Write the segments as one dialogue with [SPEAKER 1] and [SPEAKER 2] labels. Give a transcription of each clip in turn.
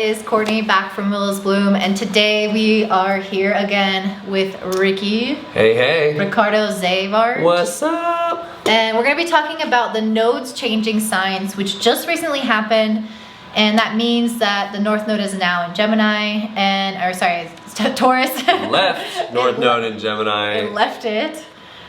[SPEAKER 1] is Courtney back from Willows Bloom, and today we are here again with Ricky.
[SPEAKER 2] Hey.
[SPEAKER 1] Ricardo Zavar.
[SPEAKER 2] What's up?
[SPEAKER 1] And we're going to be talking about the nodes changing signs, which just recently happened, and that means that the North Node is now in Gemini, Taurus.
[SPEAKER 2] Left North Node in Gemini.
[SPEAKER 1] It left it.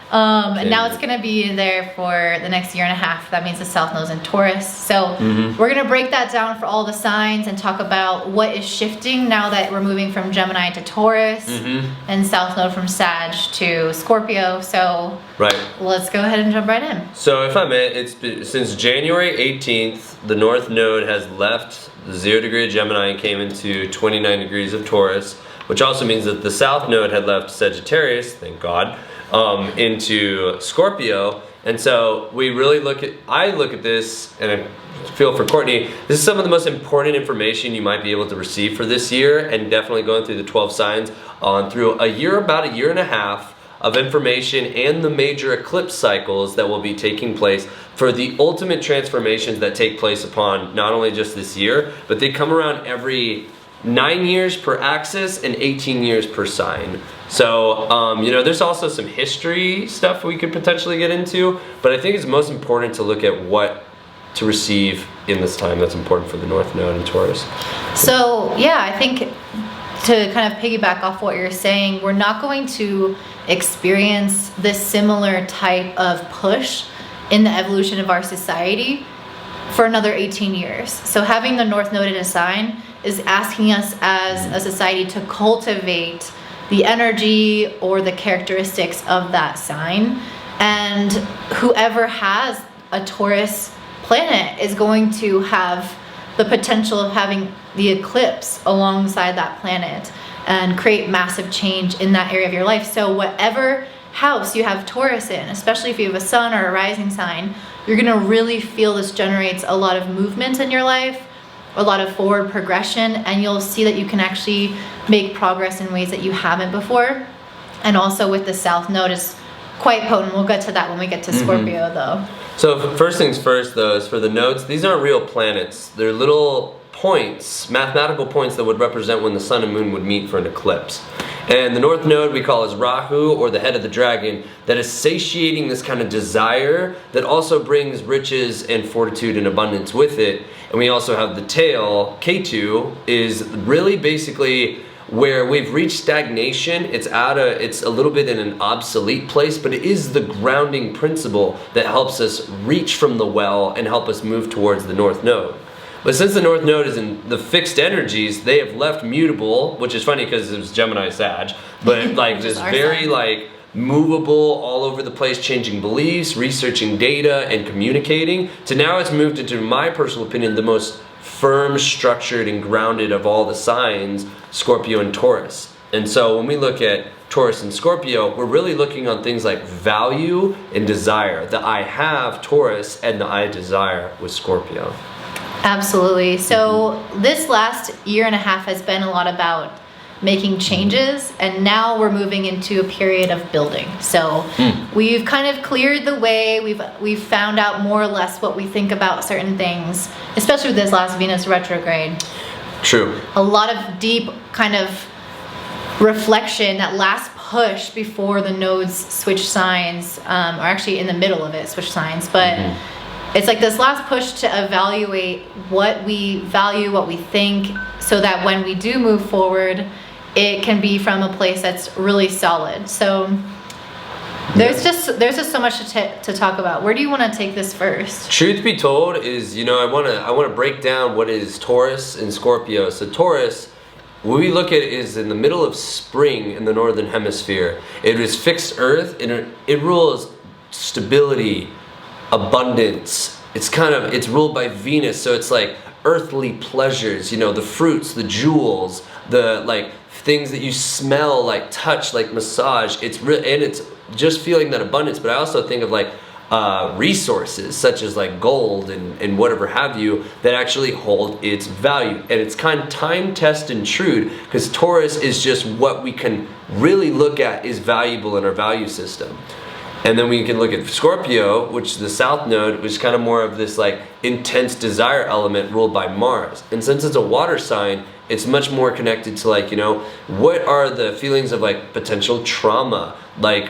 [SPEAKER 1] And now it's gonna be there for the next year and a half. That means the South Node's in Taurus. So we're gonna break that down for all the signs and talk about what is shifting now that we're moving from Gemini to Taurus and South Node from Sag to Scorpio. So let's go ahead and jump right in.
[SPEAKER 2] So if I may, it's been, since January 18th, the North Node has left the 0 degree of Gemini and came into 29 degrees of Taurus, which also means that the South Node had left Sagittarius, thank God, into Scorpio. And so we really I look at this, and I feel for Courtney, this is some of the most important information you might be able to receive for this year, and definitely going through the 12 signs on through about a year and a half of information and the major eclipse cycles that will be taking place for the ultimate transformations that take place upon not only just this year, but they come around every 9 years per axis and 18 years per sign. So, you know, there's also some history stuff we could potentially get into, but I think it's most important to look at what to receive in this time that's important for the North Node and Taurus.
[SPEAKER 1] So, yeah, I think to kind of piggyback off what you're saying, we're not going to experience this similar type of push in the evolution of our society for another 18 years. So having the North Node in a sign is asking us as a society to cultivate the energy or the characteristics of that sign. And whoever has a Taurus planet is going to have the potential of having the eclipse alongside that planet and create massive change in that area of your life. So whatever house you have Taurus in, especially if you have a sun or a rising sign, you're gonna really feel this generates a lot of movement in your life, a lot of forward progression, and you'll see that you can actually make progress in ways that you haven't before. And also with the South Node is quite potent. We'll get to that when we get to Scorpio though. So
[SPEAKER 2] first things first though, is for the nodes, these aren't real planets. They're little points, mathematical points that would represent when the sun and moon would meet for an eclipse. And the North Node we call as Rahu, or the head of the dragon, that is satiating this kind of desire that also brings riches and fortitude and abundance with it. And we also have the tail, Ketu, is really basically where we've reached stagnation. It's a little bit in an obsolete place, but it is the grounding principle that helps us reach from the well and help us move towards the North Node. But since the North Node is in the fixed energies, they have left mutable, which is funny because it was Gemini Sag, but like this very like movable, all over the place, changing beliefs, researching data, and communicating, to now it's moved into, my personal opinion, the most firm, structured, and grounded of all the signs, Scorpio and Taurus. And so when we look at Taurus and Scorpio, we're really looking on things like value and desire. The I have Taurus and the I desire with Scorpio.
[SPEAKER 1] Absolutely. So this last year and a half has been a lot about making changes, and now we're moving into a period of building. So we've kind of cleared the way, we've found out more or less what we think about certain things, especially with this last Venus retrograde.
[SPEAKER 2] True. A
[SPEAKER 1] lot of deep kind of reflection, that last push before the nodes switch signs, or actually in the middle of it switch signs, but it's like this last push to evaluate what we value, what we think, so that when we do move forward, it can be from a place that's really solid. So there's just so much to talk about. Where do you want to take this first?
[SPEAKER 2] Truth be told is, you know, I want to break down what is Taurus and Scorpio. So Taurus, what we look at is in the middle of spring in the northern hemisphere. It is fixed earth, and it rules stability, abundance. It's ruled by Venus, so it's like earthly pleasures, you know, the fruits, the jewels, the like things that you smell, like touch, like massage. It's just feeling that abundance. But I also think of like resources such as like gold and whatever have you that actually hold its value, and it's kind of time tested and true, because Taurus is just what we can really look at is valuable in our value system. And then we can look at Scorpio, which is the south node, which is kind of more of this like intense desire element ruled by Mars. And since it's a water sign, it's much more connected to like, you know, what are the feelings of like potential trauma, like,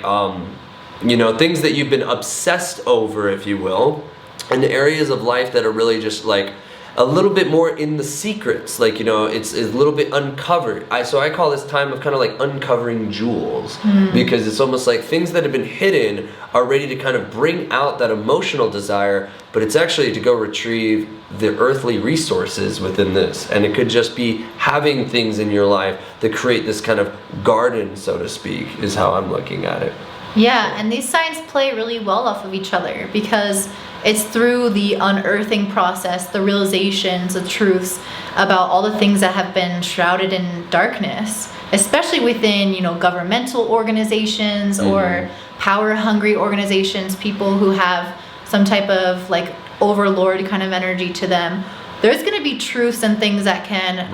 [SPEAKER 2] you know, things that you've been obsessed over, if you will, and areas of life that are really just like a little bit more in the secrets, like, you know, it's a little bit uncovered. So I call this time of kind of like uncovering jewels, because it's almost like things that have been hidden are ready to kind of bring out that emotional desire, but it's actually to go retrieve the earthly resources within this. And it could just be having things in your life that create this kind of garden, so to speak, is how I'm looking at it.
[SPEAKER 1] Yeah, and these signs play really well off of each other because it's through the unearthing process, the realizations, the truths about all the things that have been shrouded in darkness, especially within, you know, governmental organizations or power-hungry organizations, people who have some type of like overlord kind of energy to them. There's going to be truths and things that can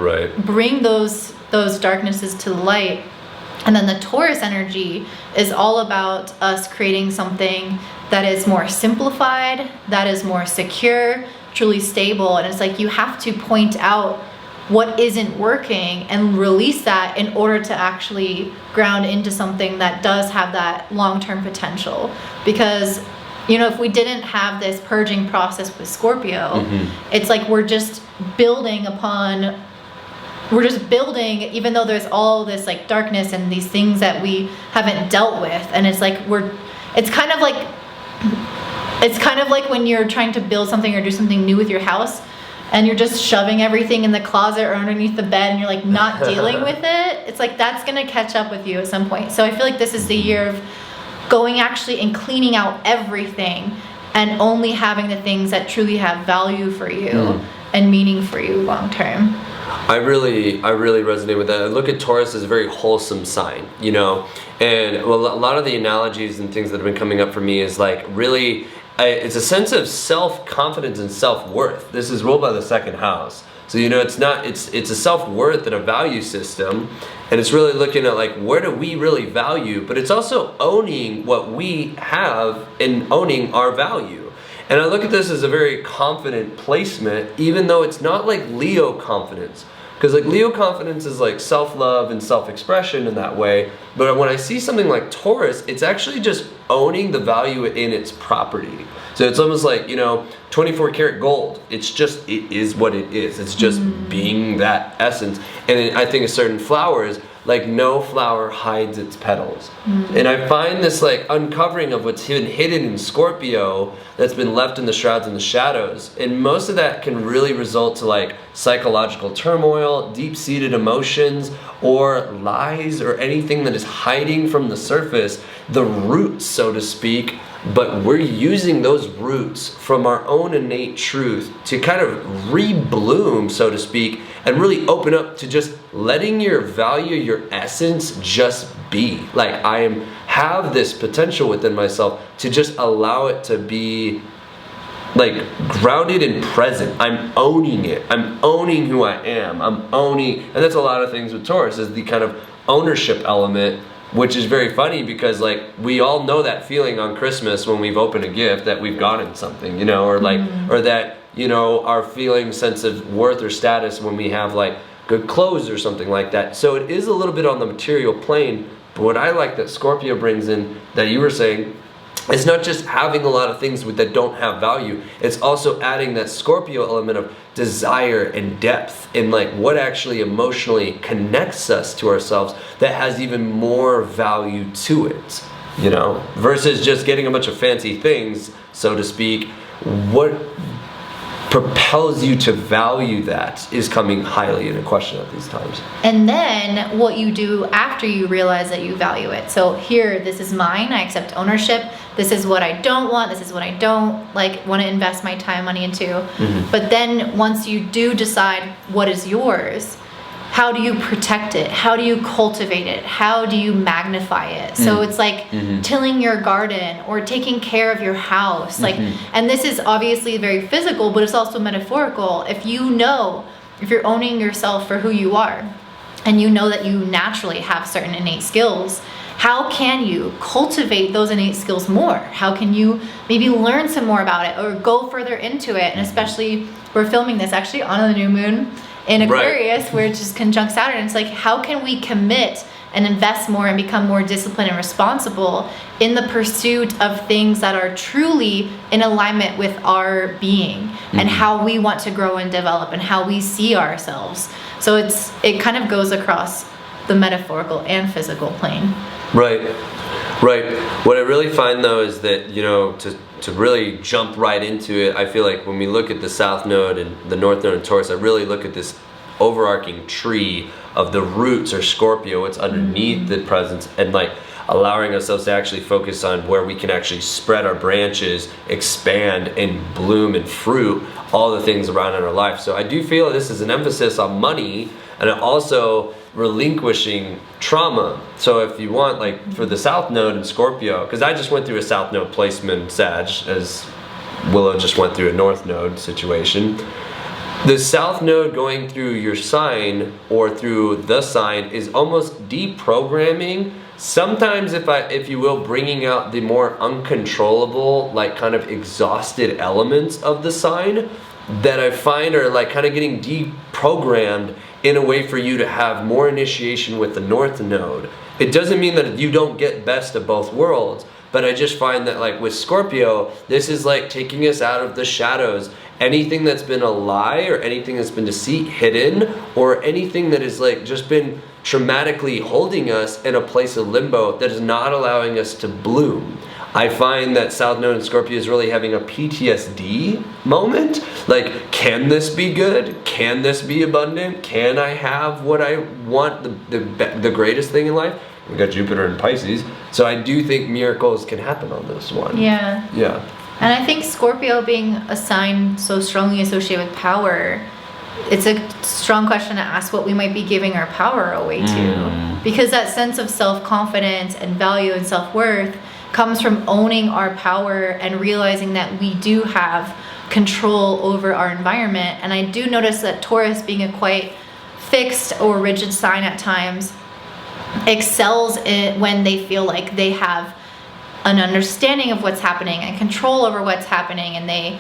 [SPEAKER 1] bring those darknesses to the light. And then the Taurus energy is all about us creating something that is more simplified, that is more secure, truly stable. And it's like you have to point out what isn't working and release that in order to actually ground into something that does have that long-term potential. Because, you know, if we didn't have this purging process with Scorpio, it's like we're just building, even though there's all this like darkness and these things that we haven't dealt with. And it's like it's kind of like when you're trying to build something or do something new with your house and you're just shoving everything in the closet or underneath the bed and you're like not dealing with it. It's like that's gonna catch up with you at some point. So I feel like this is the year of going actually and cleaning out everything and only having the things that truly have value for you and meaning for you long term.
[SPEAKER 2] I really resonate with that. I look at Taurus as a very wholesome sign, you know, and a lot of the analogies and things that have been coming up for me is like really, it's a sense of self-confidence and self-worth. This is ruled by the second house. So, you know, it's a self-worth and a value system, and it's really looking at like, where do we really value, but it's also owning what we have and owning our value. And I look at this as a very confident placement, even though it's not like Leo confidence. Because like Leo confidence is like self-love and self-expression in that way. But when I see something like Taurus, it's actually just owning the value in its property. So it's almost like, you know, 24 karat gold. It is what it is. It's just being that essence. And I think a certain flowers, like no flower hides its petals. And I find this like uncovering of what's been hidden in Scorpio that's been left in the shrouds and the shadows. And most of that can really result to like psychological turmoil, deep-seated emotions, or lies, or anything that is hiding from the surface, the roots, so to speak. But we're using those roots from our own innate truth to kind of re-bloom, so to speak, and really open up to just letting your value, your essence just be. Like have this potential within myself to just allow it to be like grounded and present. I'm owning it. I'm owning who I am. And that's a lot of things with Taurus, is the kind of ownership element, which is very funny because like we all know that feeling on Christmas when we've opened a gift that we've gotten something, you know, or like, or that, you know, our feeling sense of worth or status when we have like good clothes or something like that. So it is a little bit on the material plane, but what I like that Scorpio brings in, that you were saying, it's not just having a lot of things that don't have value. It's also adding that Scorpio element of desire and depth in like what actually emotionally connects us to ourselves that has even more value to it, you know, versus just getting a bunch of fancy things, so to speak. What propels you to value that is coming highly into question at these times.
[SPEAKER 1] And then what you do after you realize that you value it. So here, this is mine, I accept ownership. This is what I don't want. This is what I don't like want to invest my time, money into. But then once you do decide what is yours, how do you protect it? How do you cultivate it? How do you magnify it? So it's like tilling your garden or taking care of your house. Like, and this is obviously very physical, but it's also metaphorical. If you're owning yourself for who you are, and you know that you naturally have certain innate skills, how can you cultivate those innate skills more? How can you maybe learn some more about it or go further into it? And especially, we're filming this actually on the new moon in Aquarius, where it's just conjunct Saturn. It's like, how can we commit and invest more and become more disciplined and responsible in the pursuit of things that are truly in alignment with our being and how we want to grow and develop and how we see ourselves. So it kind of goes across the metaphorical and physical plane.
[SPEAKER 2] Right. What I really find though is that, you know, to really jump right into it, I feel like when we look at the South Node and the North Node in Taurus, I really look at this overarching tree of the roots or Scorpio, what's underneath the presence, and like allowing ourselves to actually focus on where we can actually spread our branches, expand and bloom and fruit all the things around in our life. So I do feel this is an emphasis on money and also relinquishing trauma. So if you want, like for the South Node in Scorpio, because I just went through a South Node placement in Sag, as Willow just went through a North Node situation. The South Node going through your sign or through the sign is almost deprogramming. Sometimes, if you will, bringing out the more uncontrollable, like kind of exhausted elements of the sign that I find are like kind of getting deprogrammed in a way for you to have more initiation with the North Node. It doesn't mean that you don't get best of both worlds, but I just find that like with Scorpio, this is like taking us out of the shadows. Anything that's been a lie or anything that's been deceit hidden or anything that has like just been traumatically holding us in a place of limbo that is not allowing us to bloom. I find that South Node in Scorpio is really having a PTSD moment. Like, can this be good? Can this be abundant? Can I have what I want, the greatest thing in life? We got Jupiter in Pisces. So I do think miracles can happen on this one.
[SPEAKER 1] Yeah.
[SPEAKER 2] Yeah.
[SPEAKER 1] And I think Scorpio being a sign so strongly associated with power, it's a strong question to ask what we might be giving our power away to. Because that sense of self-confidence and value and self-worth comes from owning our power and realizing that we do have control over our environment. And I do notice that Taurus, being a quite fixed or rigid sign at times, excels in when they feel like they have an understanding of what's happening and control over what's happening, and they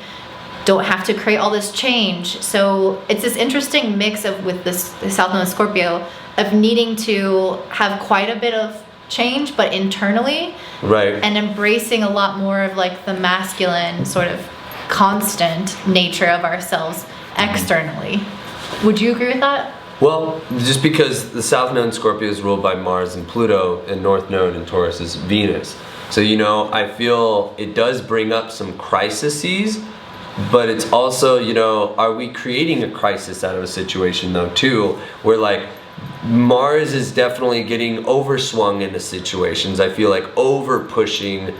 [SPEAKER 1] don't have to create all this change. So it's this interesting mix of, with this the South Node Scorpio, of needing to have quite a bit of change but internally,
[SPEAKER 2] right,
[SPEAKER 1] and embracing a lot more of like the masculine sort of constant nature of ourselves externally. Would you agree with that?
[SPEAKER 2] Well, just because the South Node in Scorpio is ruled by Mars and Pluto, and North Node in Taurus is Venus. So, you know, I feel it does bring up some crises, but it's also, you know, are we creating a crisis out of a situation though too, where like Mars is definitely getting overswung into situations. I feel like over pushing,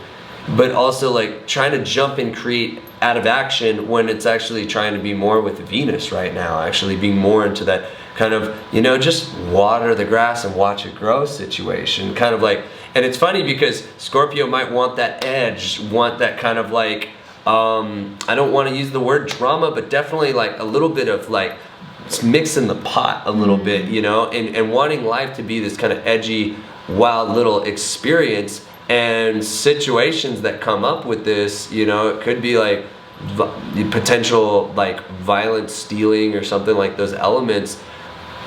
[SPEAKER 2] but also like trying to jump and create out of action when it's actually trying to be more with Venus right now, actually being more into that kind of, you know, just water the grass and watch it grow situation, kind of like. And it's funny because Scorpio might want that edge, want that kind of like, I don't want to use the word drama, but definitely like a little bit of like mixing the pot a little bit, you know, and wanting life to be this kind of edgy, wild little experience. And situations that come up with this, you know, it could be like potential like violent stealing or something like those elements.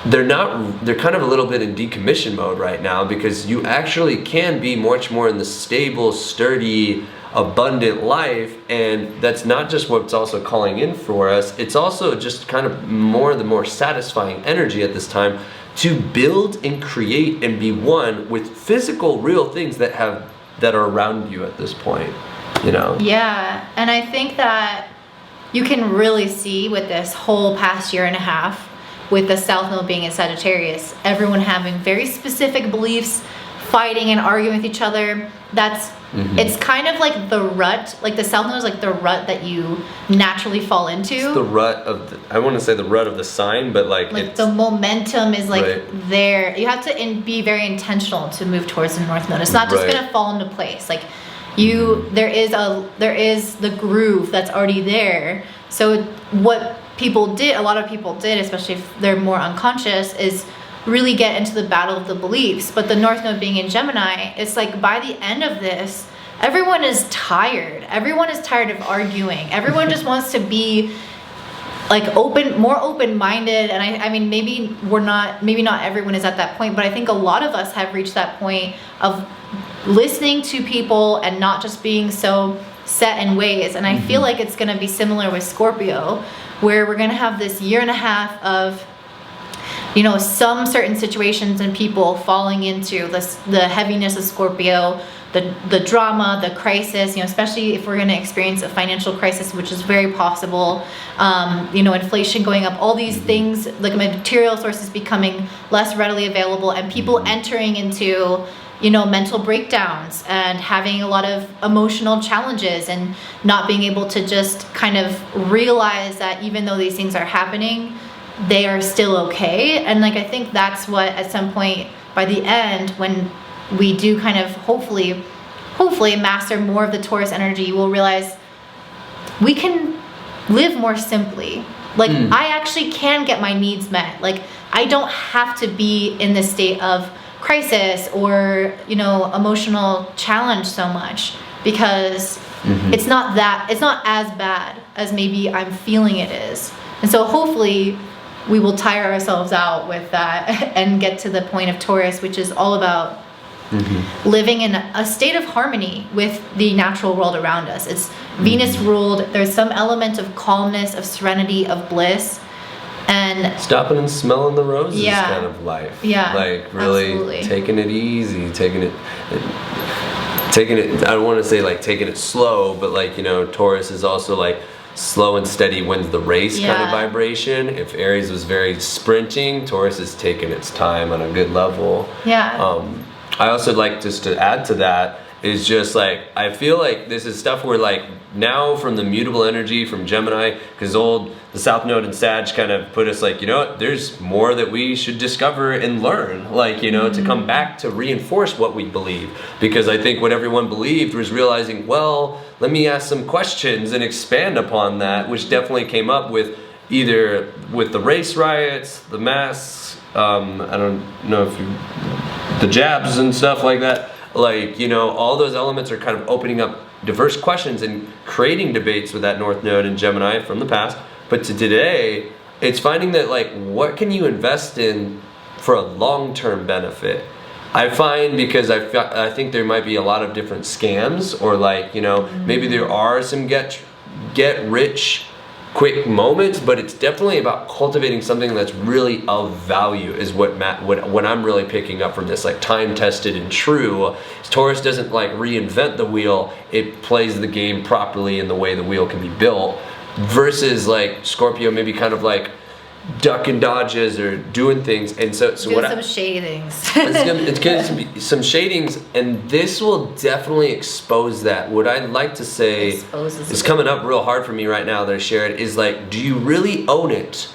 [SPEAKER 2] They're kind of a little bit in decommission mode right now, because you actually can be much more in the stable, sturdy, abundant life. And that's not just what's also calling in for us, it's also just kind of more the more satisfying energy at this time to build and create and be one with physical real things that are around you at this point, you know.
[SPEAKER 1] Yeah, and I think that you can really see with this whole past year and a half, with the South Node being in Sagittarius, everyone having very specific beliefs, fighting and arguing with each other. That's it's kind of like the rut, like the South Node is like the rut that you naturally fall into.
[SPEAKER 2] It's the rut of the, I want to say the rut of the sign, but like it's,
[SPEAKER 1] the momentum is like
[SPEAKER 2] right
[SPEAKER 1] there. You have to be very intentional to move towards the North Node. It's not just
[SPEAKER 2] right
[SPEAKER 1] gonna fall into place. Like you, there is the groove that's already there. So what people did, a lot of people did, especially if they're more unconscious, is really get into the battle of the beliefs. But the North Node being in Gemini, it's like by the end of this, everyone is tired. Everyone is tired of arguing. Everyone just wants to be like more open-minded. And I mean, maybe not everyone is at that point, but I think a lot of us have reached that point of listening to people and not just being so set in ways. And I feel like it's going to be similar with Scorpio, where we're going to have this year and a half of, you know, some certain situations and people falling into this, the heaviness of Scorpio, the drama, the crisis, you know, especially if we're going to experience a financial crisis, which is very possible, you know, inflation going up, all these things, like material sources becoming less readily available, and people entering into, you know, mental breakdowns and having a lot of emotional challenges and not being able to just kind of realize that even though these things are happening, they are still okay. And like, I think that's what at some point by the end, when we do kind of hopefully master more of the Taurus energy, we'll realize we can live more simply. Like I actually can get my needs met. Like I don't have to be in this state of crisis or, you know, emotional challenge so much, because it's not as bad as maybe I'm feeling it is. And so hopefully we will tire ourselves out with that and get to the point of Taurus, which is all about living in a state of harmony with the natural world around us. It's Venus ruled. There's some element of calmness, of serenity, of bliss, and
[SPEAKER 2] stopping and smelling the roses kind of life.
[SPEAKER 1] Yeah,
[SPEAKER 2] like really
[SPEAKER 1] absolutely.
[SPEAKER 2] Taking it easy, taking it. I don't want to say like taking it slow, but like, you know, Taurus is also like slow and steady wins the race kind of vibration. If Aries was very sprinting, Taurus is taking its time on a good level. I also like, just to add to that, is just like, I feel like this is stuff where like now from the mutable energy from Gemini, because the South Node and Sag kind of put us like, you know what, there's more that we should discover and learn, like, you know, to come back to reinforce what we believe. Because I think what everyone believed was realizing, well, let me ask some questions and expand upon that, which definitely came up with either with the race riots, the masks, I don't know if the jabs and stuff like that. Like, you know, all those elements are kind of opening up diverse questions and creating debates with that North Node in Gemini from the past. But to today, it's finding that, like, what can you invest in for a long-term benefit? I find, because I think there might be a lot of different scams, or like, you know, maybe there are some get rich quick moments, but it's definitely about cultivating something that's really of value, is what I'm really picking up from this, like time tested and true. Taurus doesn't like reinvent the wheel, it plays the game properly in the way the wheel can be built, versus like Scorpio maybe kind of like duck and dodges or doing things. And so
[SPEAKER 1] do some shady things.
[SPEAKER 2] it's gonna be some shadings, and this will definitely expose that. What I'd like to say is coming up real hard for me right now that I share it, is like, do you really own it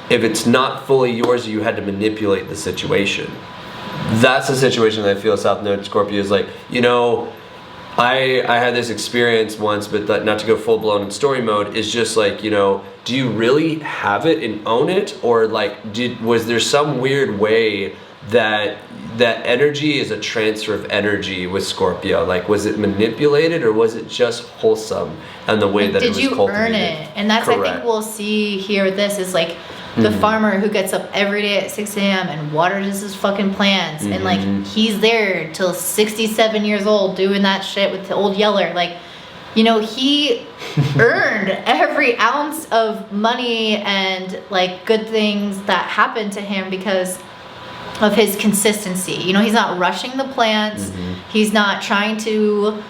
[SPEAKER 2] if it's not fully yours, or you had to manipulate the situation? That's the situation that I feel South Node Scorpio is like, you know, I had this experience once, but not to go full blown in story mode, is just like, you know, do you really have it and own it? Or like, was there some weird way that energy is a transfer of energy with Scorpio? Like, was it manipulated, or was it just wholesome and the way that it was cultivated?
[SPEAKER 1] Did you earn it? And that's, I think we'll see here with this, is like the farmer who gets up every day at 6 a.m. and waters his fucking plants, and like he's there till 67 years old doing that shit with the old yeller. Like, you know, he earned every ounce of money and like good things that happened to him because of his consistency. You know, he's not rushing the plants. He's not trying to,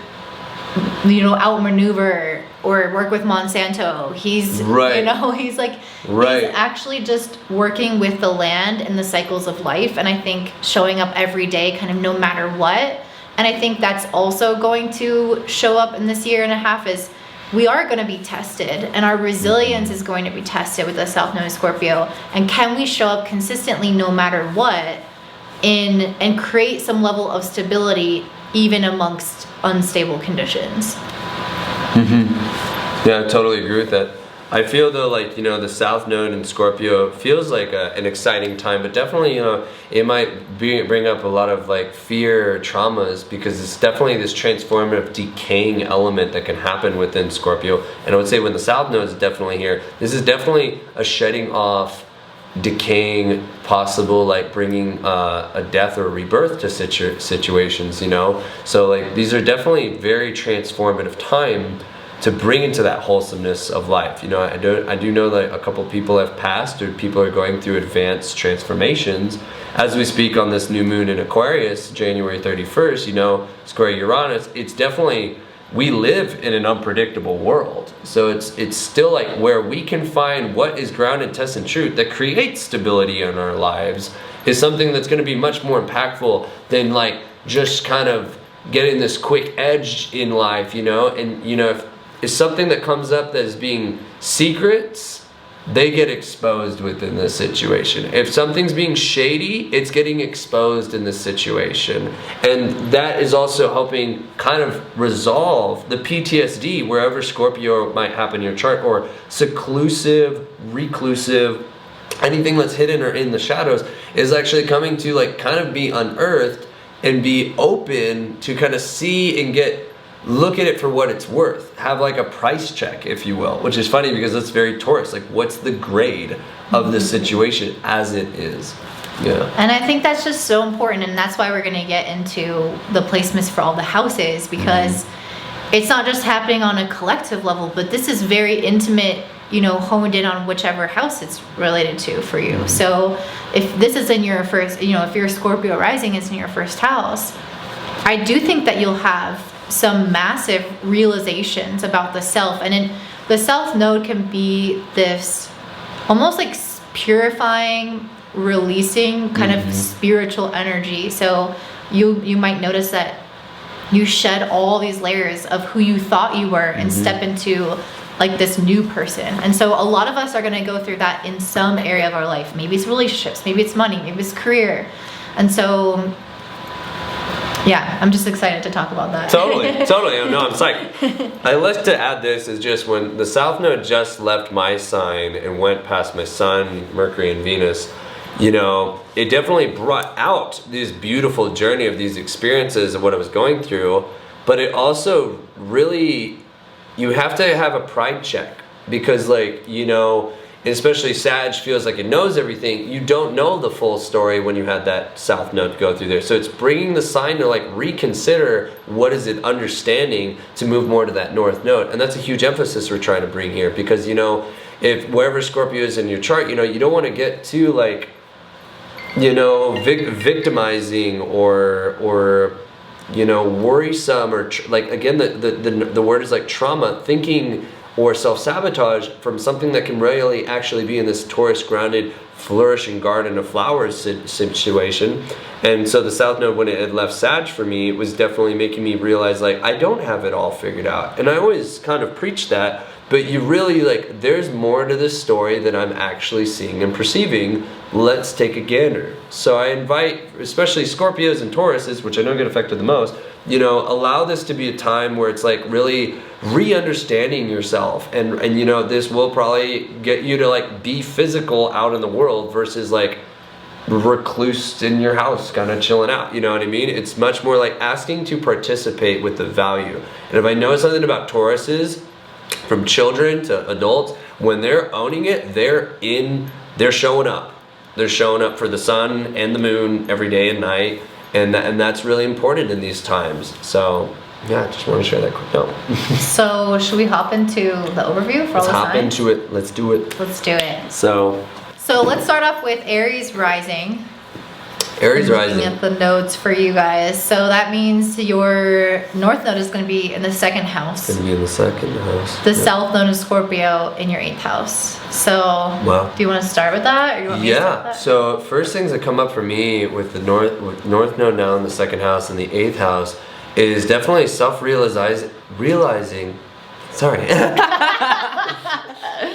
[SPEAKER 1] you know, outmaneuver or work with Monsanto. He's, you know, he's like, he's actually just working with the land and the cycles of life. And I think showing up every day, kind of no matter what. And I think that's also going to show up in this year and a half, is we are going to be tested, and our resilience is going to be tested with the South Node Scorpio. And can we show up consistently no matter what and create some level of stability even amongst unstable conditions?
[SPEAKER 2] Yeah, I totally agree with that. I feel though, like, you know, the South Node in Scorpio feels like an exciting time, but definitely, you know, it might bring up a lot of like fear, traumas, because it's definitely this transformative, decaying element that can happen within Scorpio. And I would say when the South Node is definitely here, this is definitely a shedding off, decaying, possible, like bringing a death or a rebirth to situations, you know. So like these are definitely very transformative time to bring into that wholesomeness of life. You know, I do know that a couple people have passed, or people are going through advanced transformations as we speak on this new moon in Aquarius, January 31st, you know, square Uranus. It's definitely, we live in an unpredictable world. So it's still like where we can find what is grounded, tested, and truth that creates stability in our lives is something that's going to be much more impactful than like just kind of getting this quick edge in life, you know. And you know, if something that comes up that is being secrets, they get exposed within this situation. If something's being shady, it's getting exposed in this situation. And that is also helping kind of resolve the PTSD wherever Scorpio might happen in your chart, or seclusive, reclusive, anything that's hidden or in the shadows is actually coming to like kind of be unearthed and be open to kind of see and look at it for what it's worth. Have like a price check, if you will, which is funny because it's very Taurus. Like, what's the grade of the situation as it is? Yeah. And
[SPEAKER 1] I think that's just so important, and that's why we're going to get into the placements for all the houses, because it's not just happening on a collective level, but this is very intimate, you know, honed in on whichever house it's related to for you. So if this is in your first, you know, if your Scorpio rising is in your first house, I do think that you'll have some massive realizations about the self. And the South Node can be this almost like purifying, releasing kind of spiritual energy. So you might notice that you shed all these layers of who you thought you were and step into like this new person. And so a lot of us are going to go through that in some area of our life. Maybe it's relationships, maybe it's money, maybe it's career. And so yeah, I'm just excited to talk about that.
[SPEAKER 2] Totally. No, I'm psyched. I like to add this is just when the South Node just left my sign and went past my Sun, Mercury, and Venus, you know, it definitely brought out this beautiful journey of these experiences of what I was going through, but it also really, you have to have a pride check, because like, you know, especially Sag feels like it knows everything. You don't know the full story when you had that South Node go through there. So it's bringing the sign to like reconsider what is it understanding to move more to that North Node. And that's a huge emphasis we're trying to bring here, because, you know, if wherever Scorpio is in your chart, you know, you don't want to get too like, you know, victimizing or you know, worrisome, or like again the word is like trauma, thinking or self-sabotage from something that can really actually be in this Taurus grounded, flourishing garden of flowers situation. And so the South Node, when it had left Sag for me, it was definitely making me realize like I don't have it all figured out. And I always kind of preach that, but you really like, there's more to this story that I'm actually seeing and perceiving. Let's take a gander. So I invite, especially Scorpios and Tauruses, which I know get affected the most, you know, allow this to be a time where it's like really re-understanding yourself. And you know, this will probably get you to like be physical out in the world versus like recluse in your house kind of chilling out, you know what I mean? It's much more like asking to participate with the value. And if I know something about Tauruses, from children to adults, when they're owning it, they're showing up. They're showing up for the sun and the moon every day and night, and that's really important in these times. So yeah, I just want to share that quick note.
[SPEAKER 1] So should we hop into the overview for all the signs?
[SPEAKER 2] Let's hop into it. Let's do it.
[SPEAKER 1] Let's do it.
[SPEAKER 2] So
[SPEAKER 1] let's start off with Aries rising.
[SPEAKER 2] Aries rising.
[SPEAKER 1] Looking at the nodes for you guys. So that means your North Node is going to be in the second house.
[SPEAKER 2] It's going to be in the second house.
[SPEAKER 1] The South Node is Scorpio in your 8th house. So do you want to start with that? Or you want me to start with that? So
[SPEAKER 2] first things that come up for me with the North Node now in the second house and the 8th house is definitely realizing. Sorry.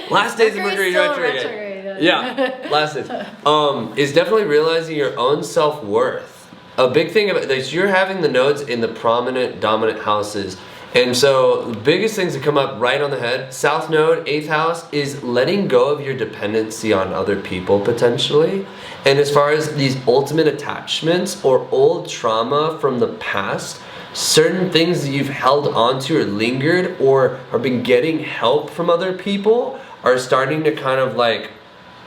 [SPEAKER 2] Last days of Mercury retrograde. Yeah, last days. Is definitely realizing your own self-worth. A big thing about this, you're having the nodes in the prominent, dominant houses, And so the biggest things that come up right on the head, South Node, 8th house, is letting go of your dependency on other people potentially. And as far as these ultimate attachments or old trauma from the past, certain things that you've held onto or lingered or have been getting help from other people are starting to kind of like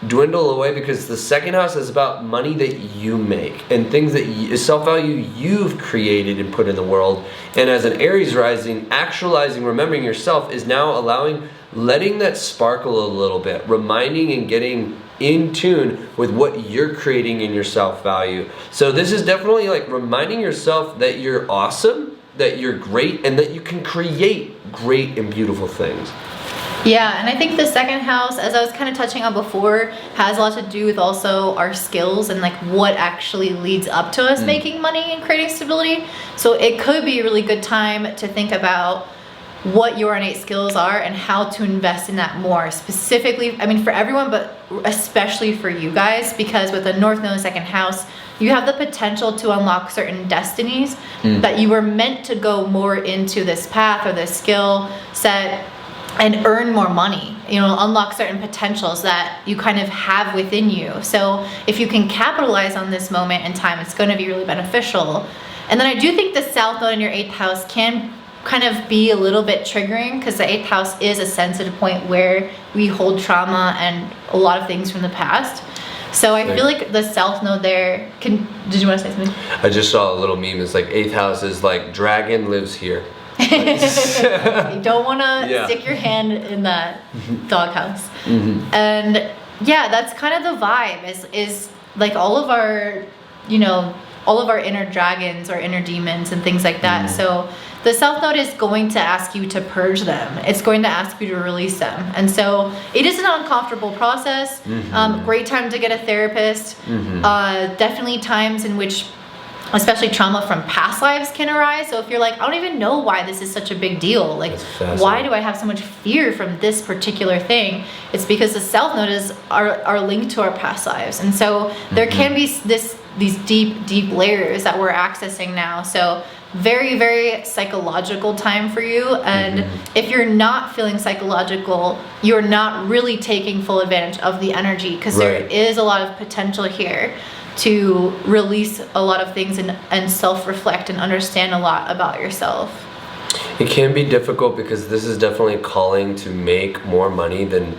[SPEAKER 2] dwindle away, because the 2nd house is about money that you make and things that self-value you've created and put in the world. And as an Aries rising, actualizing, remembering yourself is now letting that sparkle a little bit, reminding and getting in tune with what you're creating in your self-value. So this is definitely like reminding yourself that you're awesome, that you're great, and that you can create great and beautiful things.
[SPEAKER 1] Yeah, and I think the 2nd house, as I was kind of touching on before, has a lot to do with also our skills and like what actually leads up to us making money and creating stability. So it could be a really good time to think about what your innate skills are and how to invest in that more specifically. I mean, for everyone, but especially for you guys, because with the North Node 2nd house, you have the potential to unlock certain destinies that you were meant to go more into this path or this skill set and earn more money, you know, unlock certain potentials that you kind of have within you. So if you can capitalize on this moment in time, it's going to be really beneficial. And then I do think the South Node in your 8th house can kind of be a little bit triggering, because the 8th house is a sensitive point where we hold trauma and a lot of things from the past. So I feel like the South Node there did you want to say something?
[SPEAKER 2] I just saw a little meme. It's like 8th house is like dragon lives here.
[SPEAKER 1] You don't want to stick your hand in that doghouse. And yeah, that's kind of the vibe, is like all of our, you know, all of our inner dragons or inner demons and things like that. So the South Node is going to ask you to purge them. It's going to ask you to release them. And so it is an uncomfortable process. Great time to get a therapist. Definitely times in which especially trauma from past lives can arise. So if you're like, I don't even know why this is such a big deal. Like, why do I have so much fear from this particular thing? It's because the South Node are linked to our past lives. And so there can be these deep layers that we're accessing now. So very, very psychological time for you. And if you're not feeling psychological, you're not really taking full advantage of the energy, because there is a lot of potential here to release a lot of things and self-reflect and understand a lot about yourself.
[SPEAKER 2] It can be difficult because this is definitely a calling to make more money than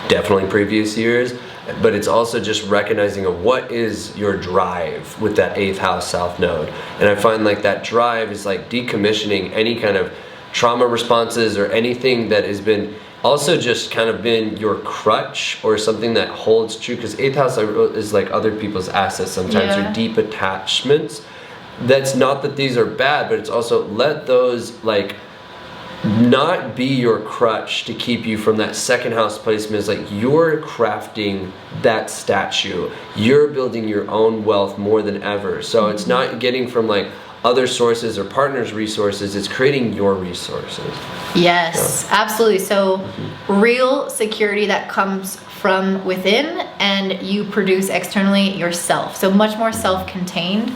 [SPEAKER 2] definitely previous years, but it's also just recognizing of what is your drive with that 8th house South Node. And I find like that drive is like decommissioning any kind of trauma responses or anything that has been also just kind of been your crutch or something that holds true, because 8th house is like other people's assets sometimes, or deep attachments. That's not that these are bad, but it's also let those like not be your crutch to keep you from that 2nd house placement. Is like you're crafting that statue, you're building your own wealth more than ever. So it's not getting from like other sources or partners' resources, it's creating your resources.
[SPEAKER 1] Yes, absolutely. So real security that comes from within, and you produce externally yourself. So much more self-contained.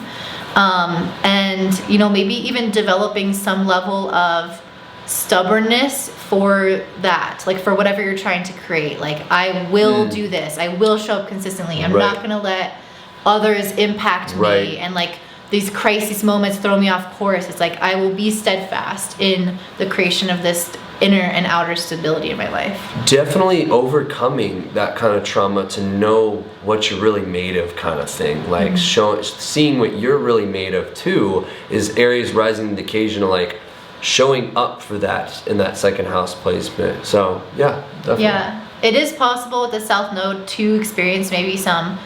[SPEAKER 1] And, you know, maybe even developing some level of stubbornness for that, like for whatever you're trying to create. Like, I will do this, I will show up consistently, I'm not going to let others impact me, and like these crisis moments throw me off course. It's like I will be steadfast in the creation of this inner and outer stability in my life. Definitely overcoming that kind of trauma to know what you're really made of, kind of thing. Like seeing what you're really made of too is Aries rising the occasion of like showing up for that in that 2nd house placement. So yeah, definitely. Yeah, it is possible with the South Node to experience maybe some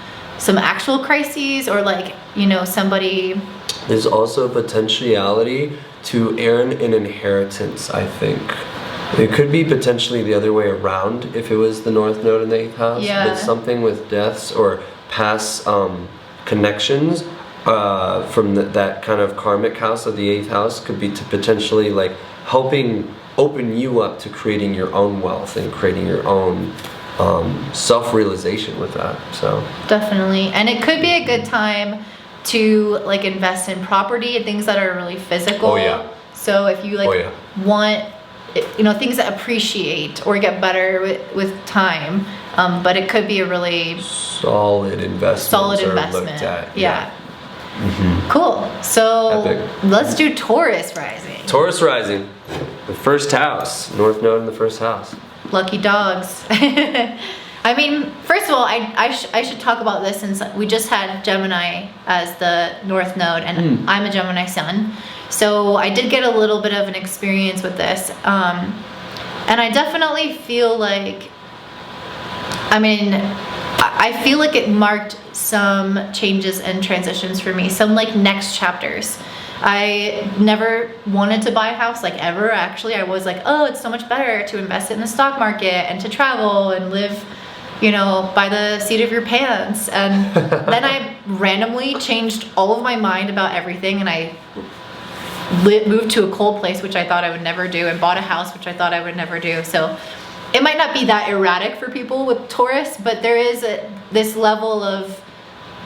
[SPEAKER 1] actual crises, or like, you know, somebody. There's also potentiality to earn an inheritance, I think. It could be potentially the other way around if it was the North Node in the 8th house. But something with deaths or past connections from that kind of karmic house of the 8th house could be to potentially like helping open you up to creating your own wealth and creating your own self-realization with that. So definitely. And it could be a good time to like invest in property and things that are really physical. So if you like
[SPEAKER 2] Oh, yeah.
[SPEAKER 1] want, you know, things that appreciate or get better with time, but it could be a really
[SPEAKER 2] solid investment. Looked at.
[SPEAKER 1] Yeah. Cool. So
[SPEAKER 2] Epic.
[SPEAKER 1] let's do Taurus rising.
[SPEAKER 2] Taurus rising, the first house, North Node in the first house.
[SPEAKER 1] Lucky dogs. I mean, first of all, I should talk about this since we just had Gemini as the North Node, and I'm a Gemini sun. So I did get a little bit of an experience with this. And I definitely feel like, I feel like it marked some changes and transitions for me, some like next chapters. I never wanted to buy a house, like ever. Actually, I was like, oh, it's so much better to invest it in the stock market and to travel and live, you know, by the seat of your pants. And then I randomly changed all of my mind about everything, and I moved to a cold place, which I thought I would never do, and bought a house, which I thought I would never do. So it might not be that erratic for people with Taurus, but there is this level of,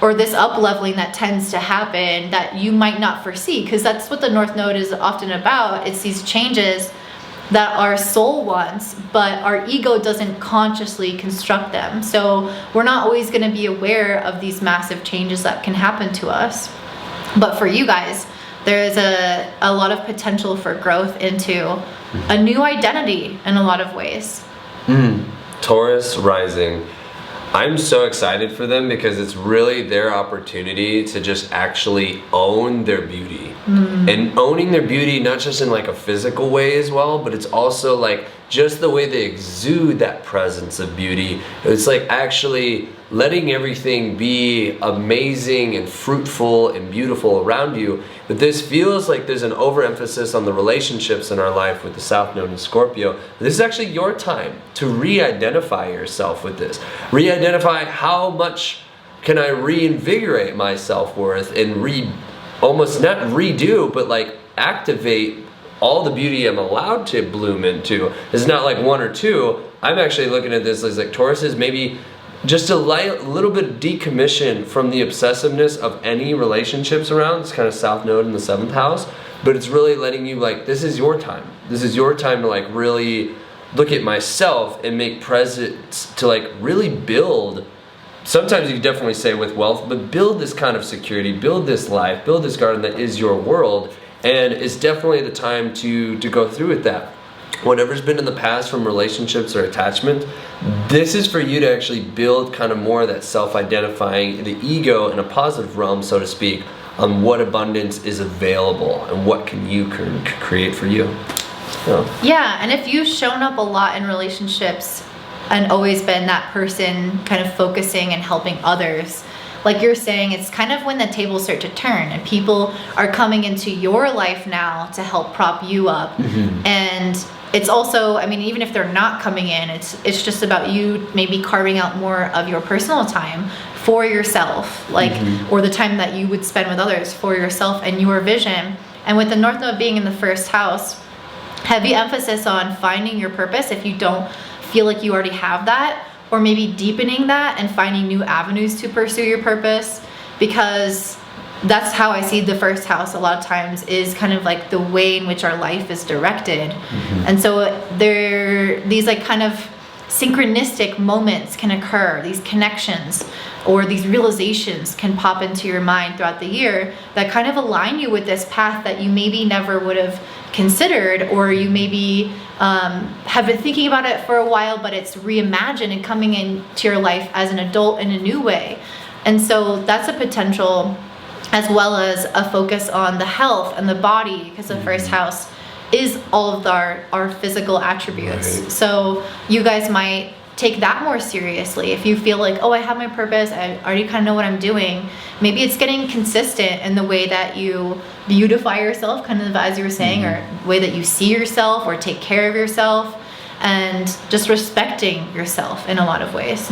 [SPEAKER 1] or this up leveling that tends to happen that you might not foresee, because that's what the North Node is often about. It's these changes that our soul wants, but our ego doesn't consciously construct them. So we're not always going to be aware of these massive changes that can happen to us. But for you guys, there is a lot of potential for growth into a new identity in a lot of ways.
[SPEAKER 2] Taurus rising. I'm so excited for them because it's really their opportunity to just actually own their beauty. And owning their beauty, not just in like a physical way as well, but it's also like just the way they exude that presence of beauty. It's like actually letting everything be amazing and fruitful and beautiful around you. But this feels like there's an overemphasis on the relationships in our life with the South Node in Scorpio. This is actually your time to re-identify yourself with this. Re-identify how much can I reinvigorate my self-worth and almost not redo, but like activate all the beauty I'm allowed to bloom into. It's not like one or two. I'm actually looking at this as like Taurus is maybe just a little bit decommission from the obsessiveness of any relationships around. It's kind of South Node in the 7th house, but it's really letting you like, this is your time. This is your time to like really look at myself and make presents to like really build. Sometimes you definitely say with wealth, but build this kind of security, build this life, build this garden that is your world. And it's definitely the time to go through with that. Whatever's been in the past from relationships or attachment, this is for you to actually build kind of more of that self-identifying, the ego in a positive realm, so to speak, on what abundance is available and what can you create for you. So.
[SPEAKER 1] Yeah, and if you've shown up a lot in relationships and always been that person kind of focusing and helping others, like you're saying, it's kind of when the tables start to turn and people are coming into your life now to help prop you up. And it's also, I mean, even if they're not coming in, it's just about you maybe carving out more of your personal time for yourself, like, or the time that you would spend with others for yourself and your vision. And with the North Node being in the 1st house, heavy emphasis on finding your purpose if you don't feel like you already have that, or maybe deepening that and finding new avenues to pursue your purpose, because that's how I see the 1st house a lot of times, is kind of like the way in which our life is directed. And so these like kind of synchronistic moments can occur, these connections or these realizations can pop into your mind throughout the year that kind of align you with this path that you maybe never would have considered, or you maybe have been thinking about it for a while, but it's reimagined and coming into your life as an adult in a new way. And so that's a potential, as well as a focus on the health and the body, because the 1st house is all of our physical attributes.
[SPEAKER 2] Right.
[SPEAKER 1] So you guys might take that more seriously. If you feel like, oh, I have my purpose, I already kind of know what I'm doing, maybe it's getting consistent in the way that you beautify yourself, kind of as you were saying, or the way that you see yourself or take care of yourself, and just respecting yourself in a lot of ways.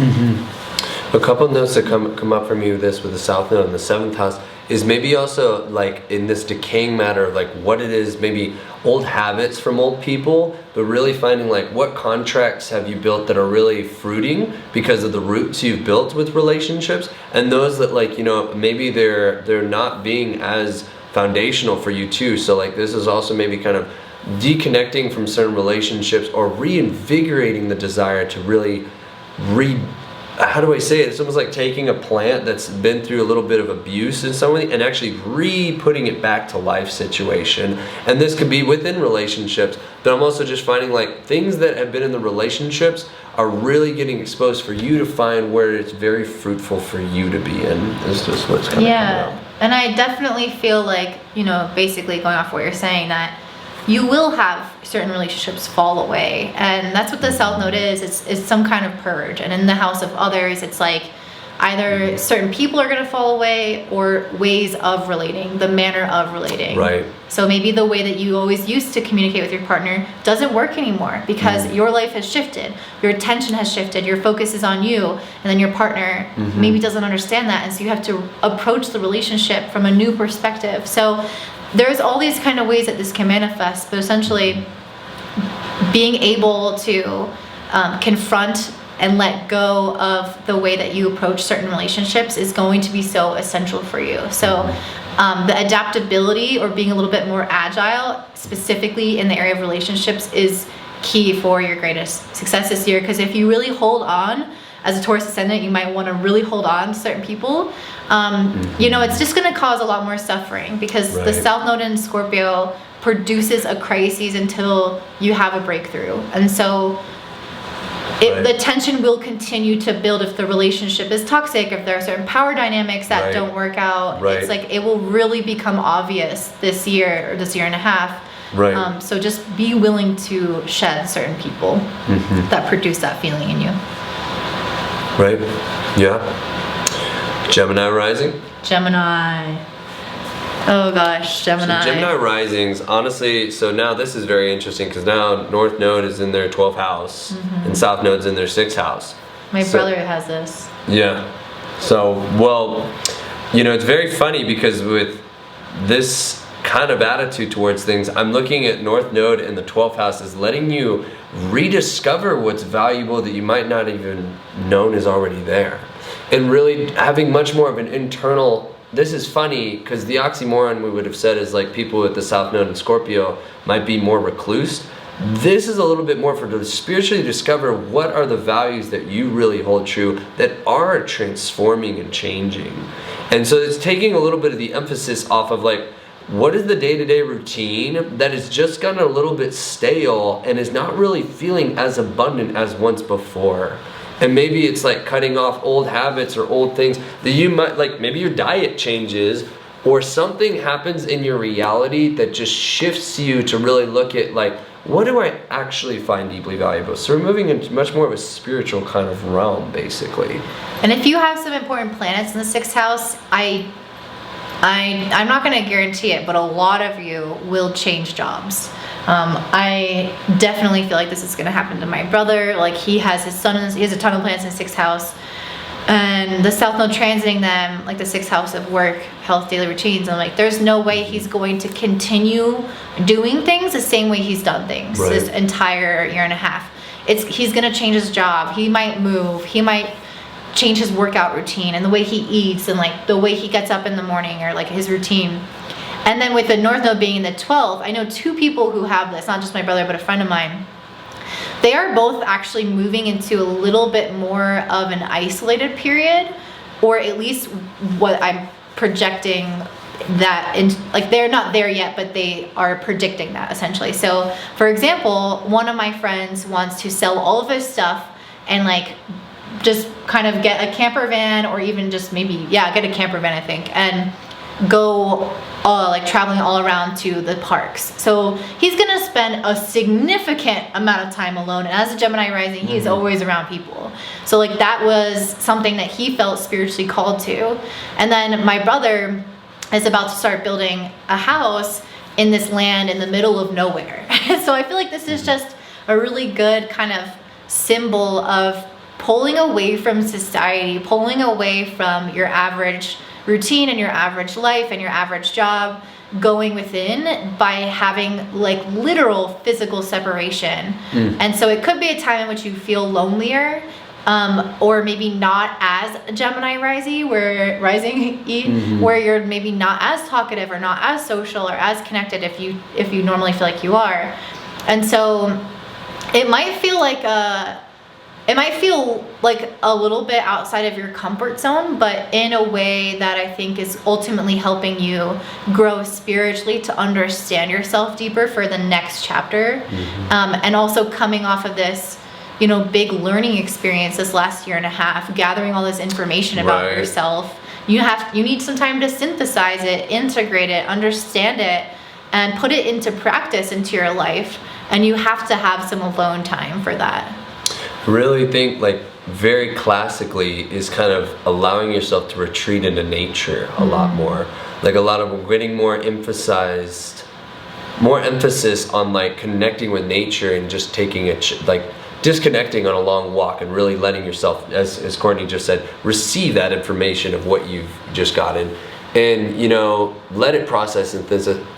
[SPEAKER 2] A couple of notes that come up for me with this, with the South Node in the 7th house, is maybe also like in this decaying matter of like what it is, maybe old habits from old people, but really finding like what contracts have you built that are really fruiting because of the roots you've built with relationships, and those that like, you know, maybe they're not being as foundational for you too. So like this is also maybe kind of deconnecting from certain relationships or reinvigorating the desire to really how do I say it? It's almost like taking a plant that's been through a little bit of abuse in some way and actually putting it back to life situation. And this could be within relationships, but I'm also just finding like things that have been in the relationships are really getting exposed for you to find where it's very fruitful for you to be in. It's just what's kind of coming out.
[SPEAKER 1] And I definitely feel like, you know, basically going off what you're saying, that you will have certain relationships fall away, and that's what the South Node is. It's some kind of purge. And in the house of others, it's like either certain people are going to fall away or ways of relating, the manner of relating.
[SPEAKER 2] Right.
[SPEAKER 1] So maybe the way that you always used to communicate with your partner doesn't work anymore because your life has shifted, your attention has shifted, your focus is on you, and then your partner maybe doesn't understand that, and so you have to approach the relationship from a new perspective. So there's all these kind of ways that this can manifest, but essentially being able to confront and let go of the way that you approach certain relationships is going to be so essential for you. So the adaptability or being a little bit more agile, specifically in the area of relationships, is key for your greatest success this year. Because if you really hold on, as a Taurus ascendant, you might want to really hold on to certain people. You know, it's just going to cause a lot more suffering because the South Node in Scorpio produces a crisis until you have a breakthrough. And so the tension will continue to build if the relationship is toxic, if there are certain power dynamics that don't work out. It's like it will really become obvious this year or this year and a half. So just be willing to shed certain people that produce that feeling in you.
[SPEAKER 2] Gemini rising?
[SPEAKER 1] Gemini. Oh gosh, Gemini.
[SPEAKER 2] So Gemini risings, honestly, so now this is very interesting because now North Node is in their 12th house and South Node's in their 6th house.
[SPEAKER 1] My brother has this.
[SPEAKER 2] Yeah. So, well, you know, it's very funny because with this kind of attitude towards things, I'm looking at North Node in the 12th house as letting you rediscover what's valuable that you might not even known is already there. And really having much more of an internal, this is funny because the oxymoron we would have said is like people with the South Node in Scorpio might be more recluse. This is a little bit more for to spiritually discover what are the values that you really hold true that are transforming and changing. And so it's taking a little bit of the emphasis off of like, what is the day-to-day routine that has just gotten a little bit stale and is not really feeling as abundant as once before? And maybe it's like cutting off old habits or old things that you might, like maybe your diet changes or something happens in your reality that just shifts you to really look at like, what do I actually find deeply valuable? So we're moving into much more of a spiritual kind of realm, basically.
[SPEAKER 1] And if you have some important planets in the 6th house, I'm not going to guarantee it, but a lot of you will change jobs. I definitely feel like this is going to happen to my brother. Like he has his son, he has a ton of planets in the 6th house, and the South Node transiting them, like the 6th house of work, health, daily routines. I'm like, there's no way he's going to continue doing things the same way he's done things this entire year and a half. He's going to change his job. He might move. He might change his workout routine and the way he eats and like the way he gets up in the morning or like his routine. And then with the North Node being in the 12th, I know 2 people who have this, not just my brother, but a friend of mine. They are both actually moving into a little bit more of an isolated period, or at least what I'm projecting that in, like they're not there yet, but they are predicting that essentially. So for example, one of my friends wants to sell all of his stuff and like just kind of get a camper van, or even just maybe, get a camper van, I think, and go like traveling all around to the parks. So he's gonna spend a significant amount of time alone, and as a Gemini rising, he's always around people. So like that was something that he felt spiritually called to. And then my brother is about to start building a house in this land in the middle of nowhere. So I feel like this is just a really good kind of symbol of pulling away from society, pulling away from your average routine and your average life and your average job, going within by having like literal physical separation. And so it could be a time in which you feel lonelier or maybe not as a Gemini rising, where you're maybe not as talkative or not as social or as connected if you normally feel like you are. And so it might feel like a little bit outside of your comfort zone, but in a way that I think is ultimately helping you grow spiritually to understand yourself deeper for the next chapter. And also coming off of this, big learning experience this last year and a half, gathering all this information about yourself. You need some time to synthesize it, integrate it, understand it, and put it into practice into your life. And you have to have some alone time for that.
[SPEAKER 2] I really think very classically is kind of allowing yourself to retreat into nature a lot more. Getting more emphasis on connecting with nature and just taking disconnecting on a long walk and really letting yourself, as Courtney just said, receive that information of what you've just gotten and let it process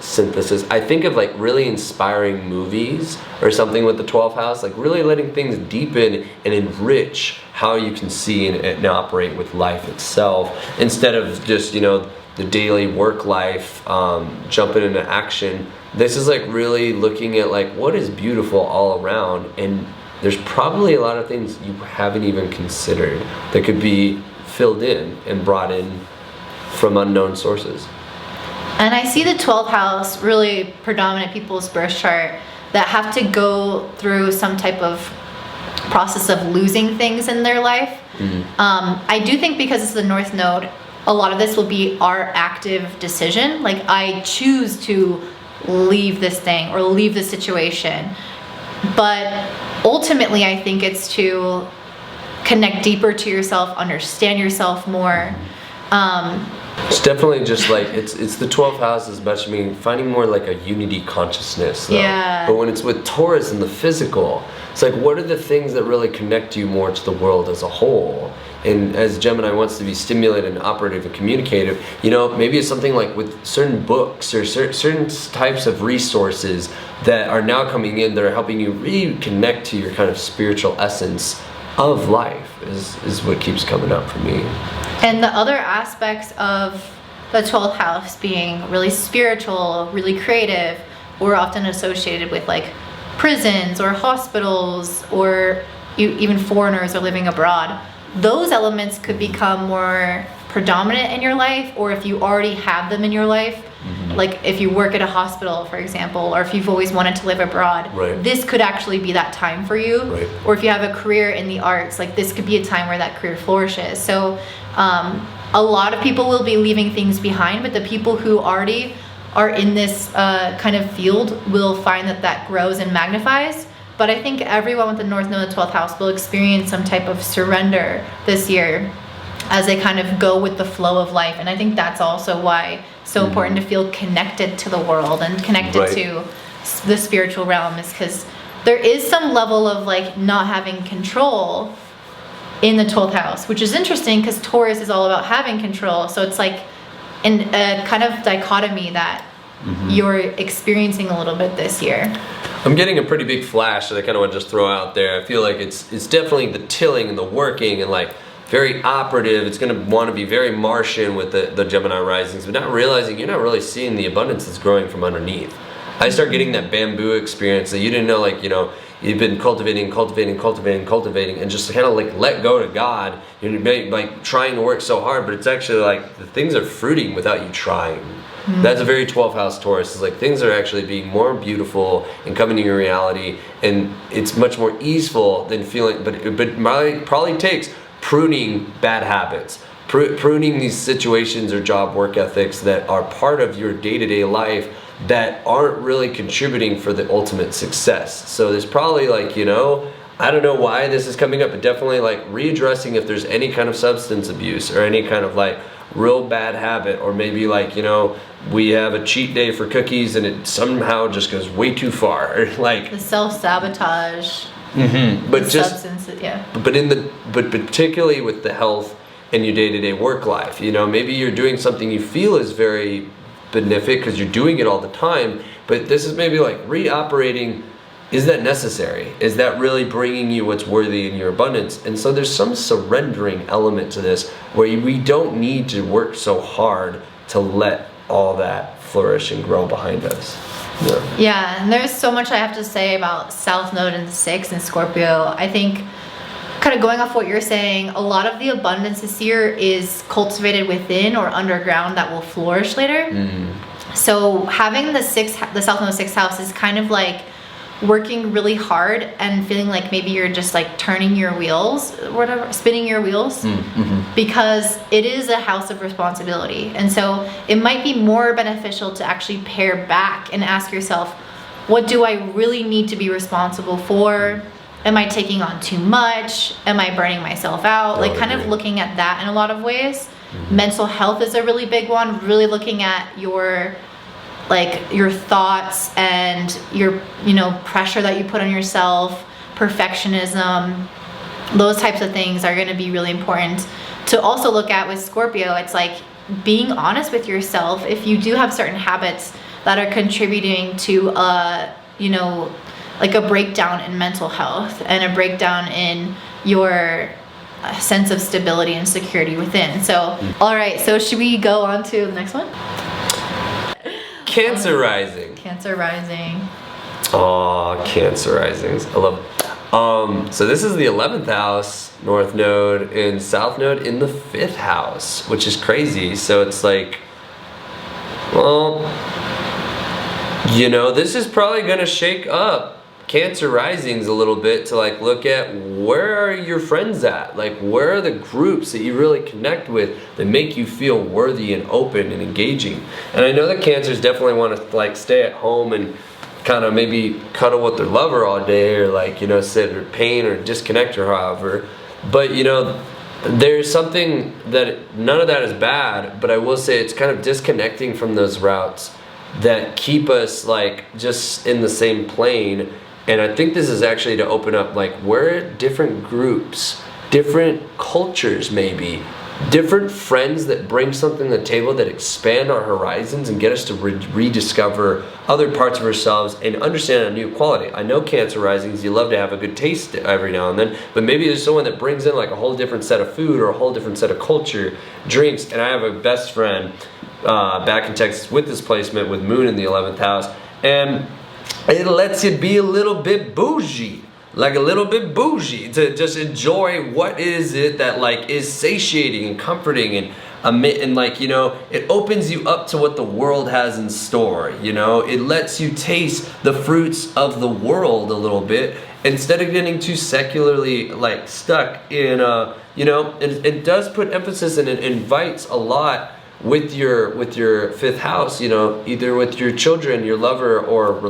[SPEAKER 2] synthesis. I think of really inspiring movies or something with the 12th house, really letting things deepen and enrich how you can see and operate with life itself, instead of just the daily work life, jumping into action. This is really looking at what is beautiful all around, and there's probably a lot of things you haven't even considered that could be filled in and brought in from unknown sources.
[SPEAKER 1] And I see the 12th house really predominant people's birth chart that have to go through some type of process of losing things in their life. I do think because it's the North Node, a lot of this will be our active decision. I choose to leave this thing or leave the situation. But ultimately, I think it's to connect deeper to yourself, understand yourself more.
[SPEAKER 2] It's definitely just it's the 12th house as much, finding more a unity consciousness though.
[SPEAKER 1] Yeah.
[SPEAKER 2] But when it's with Taurus and the physical, it's what are the things that really connect you more to the world as a whole? And as Gemini wants to be stimulated and operative and communicative, maybe it's something with certain books or certain types of resources that are now coming in that are helping you reconnect to your kind of spiritual essence of life is what keeps coming up for me.
[SPEAKER 1] And the other aspects of the 12th house being really spiritual, really creative, were often associated with prisons or hospitals or even foreigners or living abroad. Those elements could become more predominant in your life, or if you already have them in your life, if you work at a hospital, for example, or if you've always wanted to live abroad, this could actually be that time for you. Or if you have a career in the arts, this could be a time where that career flourishes. So a lot of people will be leaving things behind, but the people who already are in this kind of field will find that grows and magnifies. But I think everyone with the North Node, the 12th house, will experience some type of surrender this year as they kind of go with the flow of life. And I think that's also why it's so important to feel connected to the world and connected to the spiritual realm, is because there is some level of not having control in the 12th house, which is interesting because Taurus is all about having control. So it's in a kind of dichotomy that you're experiencing a little bit this year.
[SPEAKER 2] I'm getting a pretty big flash that I kind of want to just throw out there. I feel it's definitely the tilling and the working and very operative. It's going to want to be very Martian with the Gemini risings, but not realizing you're not really seeing the abundance that's growing from underneath. I start getting that bamboo experience that you didn't know, you've been cultivating, and just kind of let go to God. You're trying to work so hard, but it's actually the things are fruiting without you trying. That's a very 12th house Taurus. It's things are actually being more beautiful and coming to your reality, and it's much more easeful than feeling. But it probably takes pruning bad habits, pruning these situations or job work ethics that are part of your day-to-day life that aren't really contributing for the ultimate success. So there's probably I don't know why this is coming up, but definitely readdressing if there's any kind of substance abuse or any kind of real bad habit, or maybe we have a cheat day for cookies and it somehow just goes way too far,
[SPEAKER 1] the self-sabotage.
[SPEAKER 2] But
[SPEAKER 1] substance,
[SPEAKER 2] but particularly with the health and your day-to-day work life, maybe you're doing something you feel is very benefic because you're doing it all the time, but this is maybe reoperating is that necessary? Is that really bringing you what's worthy in your abundance? And so there's some surrendering element to this where we don't need to work so hard to let all that flourish and grow behind us.
[SPEAKER 1] Yeah, and there's so much I have to say about South Node and the 6 and Scorpio. I think, kind of going off what you're saying, a lot of the abundance this year is cultivated within or underground that will flourish later. So having the South Node 6th house is kind of like working really hard and feeling like maybe you're just like turning your wheels, whatever, spinning your wheels, because it is a house of responsibility. And so it might be more beneficial to actually pare back and ask yourself, what do I really need to be responsible for? Am I taking on too much? Am I burning myself out? Like kind of looking at that in a lot of ways. Mental health is a really big one, really looking at your thoughts and your, pressure that you put on yourself, perfectionism, those types of things are going to be really important to also look at with Scorpio. It's like being honest with yourself. If you do have certain habits that are contributing to like a breakdown in mental health and a breakdown in your sense of stability and security within. So, all right, so should we go on to the next one?
[SPEAKER 2] Cancer rising.
[SPEAKER 1] Cancer rising.
[SPEAKER 2] Oh, Cancer risings. I love it. So this is the 11th house, North Node, and South Node in the 5th house, which is crazy. So it's like, well, this is probably going to shake up Cancer risings a little bit to like look at where are your friends at, like where are the groups that you really connect with that make you feel worthy and open and engaging. And I know that Cancers definitely want to like stay at home and kind of maybe cuddle with their lover all day, or like sit or paint or disconnect or however, but there's something that none of that is bad, but I will say it's kind of disconnecting from those routes that keep us like just in the same plane. And I think this is actually to open up like where different groups, different cultures maybe, different friends that bring something to the table that expand our horizons and get us to rediscover other parts of ourselves and understand a new quality. I know Cancer risings, you love to have a good taste every now and then, but maybe there's someone that brings in like a whole different set of food or a whole different set of culture, drinks. And I have a best friend back in Texas with this placement with Moon in the 11th house, and it lets you be a little bit bougie, to just enjoy what is it that like is satiating and comforting and like it opens you up to what the world has in store. It lets you taste the fruits of the world a little bit instead of getting too secularly like stuck in it does put emphasis and it invites a lot with your 5th house, either with your children, your lover, or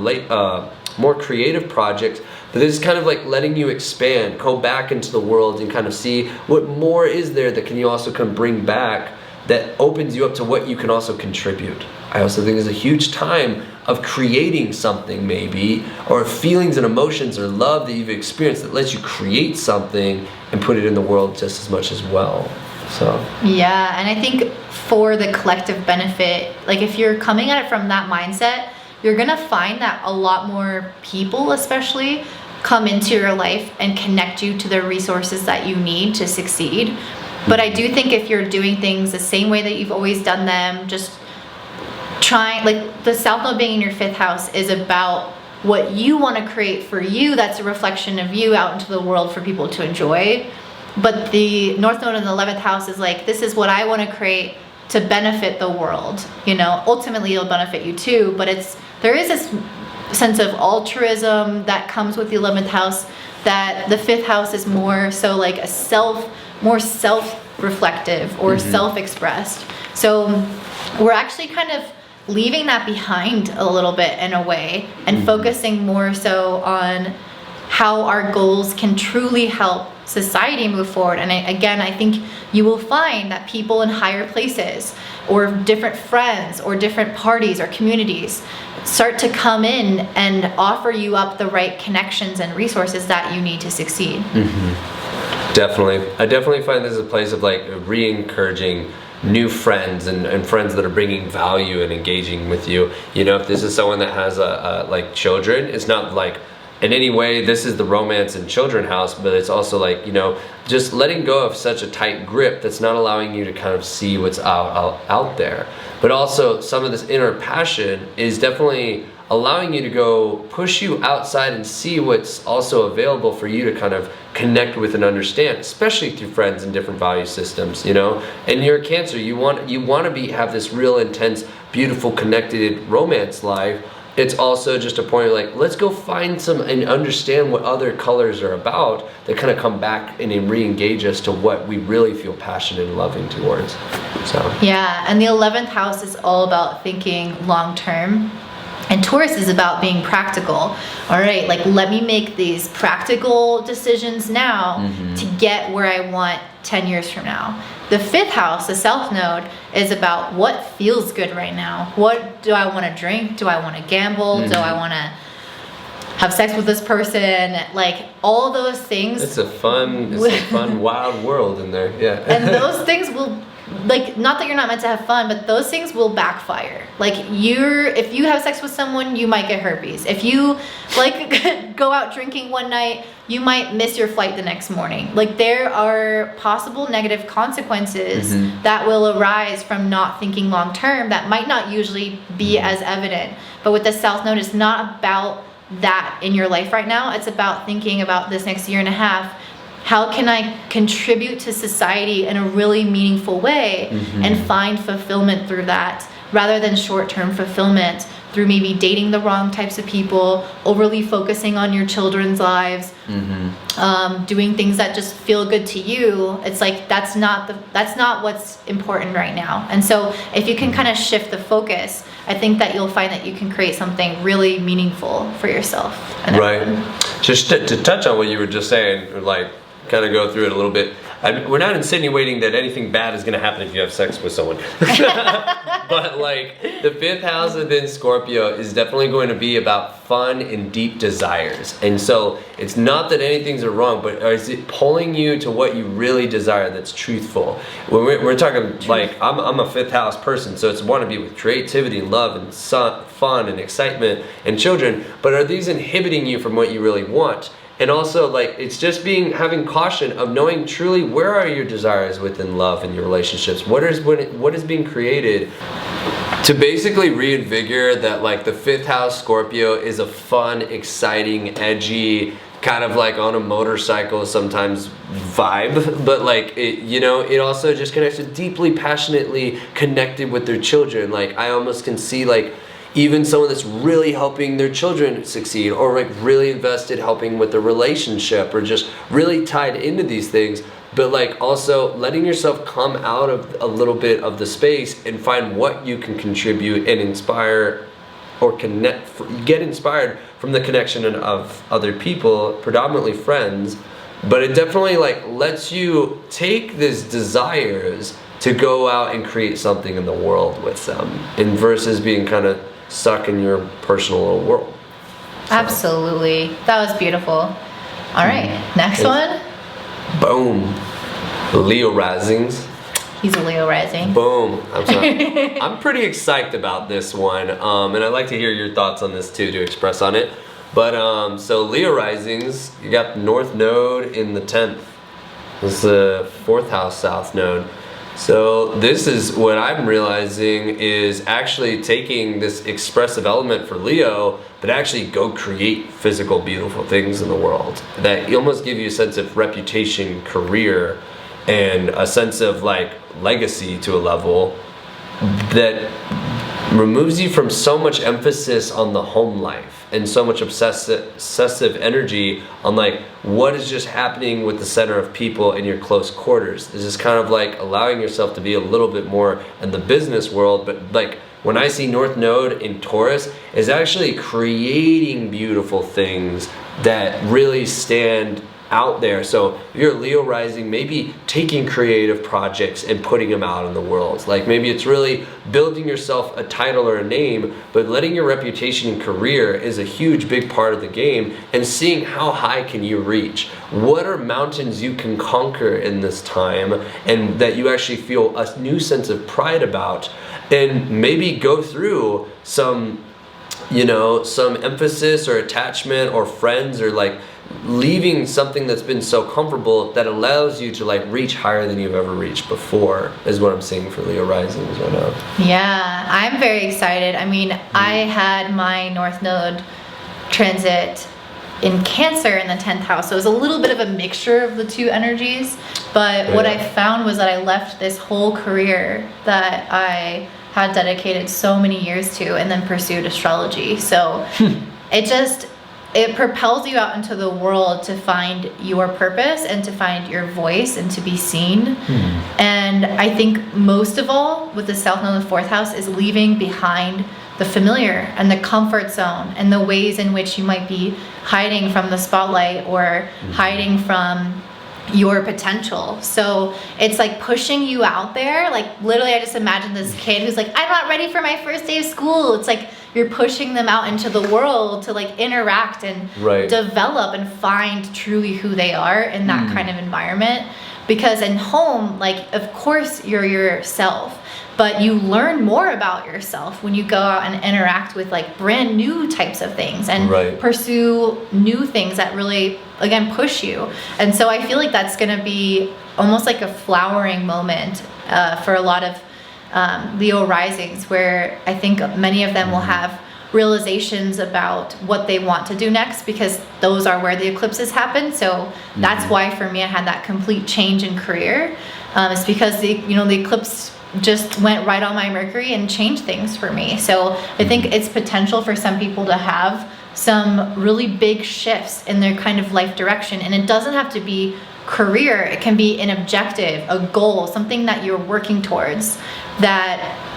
[SPEAKER 2] more creative projects. But this is kind of like letting you expand, go back into the world and kind of see what more is there that you also can bring back that opens you up to what you can also contribute. I also think it's a huge time of creating something maybe, or feelings and emotions or love that you've experienced that lets you create something and put it in the world just as much as well. So
[SPEAKER 1] yeah, and I think for the collective benefit, like if you're coming at it from that mindset, you're gonna find that a lot more people especially come into your life and connect you to the resources that you need to succeed. But I do think if you're doing things the same way that you've always done them, just trying, like the South Node being in your 5th house is about what you want to create for you, that's a reflection of you out into the world for people to enjoy. But the North Node in the 11th house is like, this is what I want to create to benefit the world. Ultimately it'll benefit you too, but there is this sense of altruism that comes with the 11th house, that the 5th house is more so like more self-reflective or self-expressed. So we're actually kind of leaving that behind a little bit in a way and focusing more so on how our goals can truly help society move forward. And I think you will find that people in higher places or different friends or different parties or communities start to come in and offer you up the right connections and resources that you need to succeed.
[SPEAKER 2] Definitely. I definitely find this is a place of like re-encouraging new friends and friends that are bringing value and engaging with you. If this is someone that has like children, it's not like in any way, this is the romance and children house, but it's also like, you know, just letting go of such a tight grip that's not allowing you to kind of see what's out there. But also some of this inner passion is definitely allowing you to go push you outside and see what's also available for you to kind of connect with and understand, especially through friends and different value systems, you know. And you're a Cancer, you want to have this real intense, beautiful, connected romance life. It's also just a point of like, let's go find some and understand what other colors are about that kind of come back and re-engage us to what we really feel passionate and loving towards. So
[SPEAKER 1] yeah, and the 11th house is all about thinking long term. And Taurus is about being practical. All right, like let me make these practical decisions now to get where I want 10 years from now. The 5th house, the South Node, is about what feels good right now. What do I want to drink? Do I want to gamble? Do I want to have sex with this person? Like all those things.
[SPEAKER 2] It's a fun, wild world in there. Yeah.
[SPEAKER 1] And those things will, like, not that you're not meant to have fun, but those things will backfire. Like if you have sex with someone, you might get herpes. If you like go out drinking one night, you might miss your flight the next morning. Like there are possible negative consequences that will arise from not thinking long term that might not usually be as evident. But with the South Node, it's not about that in your life right now. It's about thinking about this next year and a half. How can I contribute to society in a really meaningful way and find fulfillment through that, rather than short-term fulfillment through maybe dating the wrong types of people, overly focusing on your children's lives, doing things that just feel good to you. It's like that's not what's important right now. And so if you can kind of shift the focus, I think that you'll find that you can create something really meaningful for yourself.
[SPEAKER 2] Right. Just to touch on what you were just saying, like kind of go through it a little bit. We're not insinuating that anything bad is going to happen if you have sex with someone. But like the 5th house within Scorpio is definitely going to be about fun and deep desires. And so it's not that anything's wrong, but is it pulling you to what you really desire that's truthful? When we're talking like, I'm a 5th house person, so it's want to be with creativity and love and fun and excitement and children, but are these inhibiting you from what you really want? And also, like, it's just having caution of knowing truly where are your desires within love and your relationships. What is being created to basically reinvigorate that, like, the 5th house Scorpio is a fun, exciting, edgy, kind of like on a motorcycle sometimes vibe, but like it also just connects to deeply, passionately connected with their children. Like I almost can see like even someone that's really helping their children succeed, or like really invested helping with the relationship, or just really tied into these things, but like also letting yourself come out of a little bit of the space and find what you can contribute and inspire or get inspired from the connection of other people, predominantly friends. But it definitely like lets you take these desires to go out and create something in the world with them, and versus being kind of stuck in your personal little world. So.
[SPEAKER 1] Absolutely. That was beautiful. All right, next one.
[SPEAKER 2] Boom. Leo risings.
[SPEAKER 1] He's a Leo rising.
[SPEAKER 2] Boom. I'm pretty excited about this one, and I'd like to hear your thoughts on this too, to express on it. But so Leo risings, you got the North Node in the 10th. This is the 4th house South Node. So this is what I'm realizing is actually taking this expressive element for Leo, but actually go create physical, beautiful things in the world that almost give you a sense of reputation, career, and a sense of like legacy to a level that removes you from so much emphasis on the home life and so much obsessive energy on like what is just happening with the center of people in your close quarters. This is kind of like allowing yourself to be a little bit more in the business world, but like when I see North Node in Taurus, is actually creating beautiful things that really stand out there. So if you're a Leo rising, maybe taking creative projects and putting them out in the world. Like maybe it's really building yourself a title or a name, but letting your reputation and career is a huge big part of the game, and seeing how high can you reach. What are mountains you can conquer in this time and that you actually feel a new sense of pride about, and maybe go through some you know, some emphasis or attachment or friends, or like leaving something that's been so comfortable that allows you to like reach higher than you've ever reached before, is what I'm seeing for Leo risings right now.
[SPEAKER 1] Yeah, I'm very excited. I mean, I had my North Node transit in Cancer in the 10th house, so it was a little bit of a mixture of the two energies, but what I found was that I left this whole career that I had dedicated so many years to and then pursued astrology. So it propels you out into the world to find your purpose and to find your voice and to be seen. And I think most of all with the South Node in the 4th house is leaving behind the familiar and the comfort zone and the ways in which you might be hiding from the spotlight or hiding from your potential. So it's like pushing you out there. Like literally I just imagine this kid who's like, I'm not ready for my first day of school. It's like you're pushing them out into the world to like interact and develop and find truly who they are in that kind of environment. Because in home, like of course you're yourself, but you learn more about yourself when you go out and interact with like brand new types of things and pursue new things that really, again, push you. And so I feel like that's going to be almost like a flowering moment for a lot of Leo risings, where I think many of them will have realizations about what they want to do next, because those are where the eclipses happen. So that's why for me I had that complete change in career. It's because the eclipse just went right on my Mercury and changed things for me. So I think it's potential for some people to have some really big shifts in their kind of life direction. And it doesn't have to be career. It can be an objective, a goal, something that you're working towards that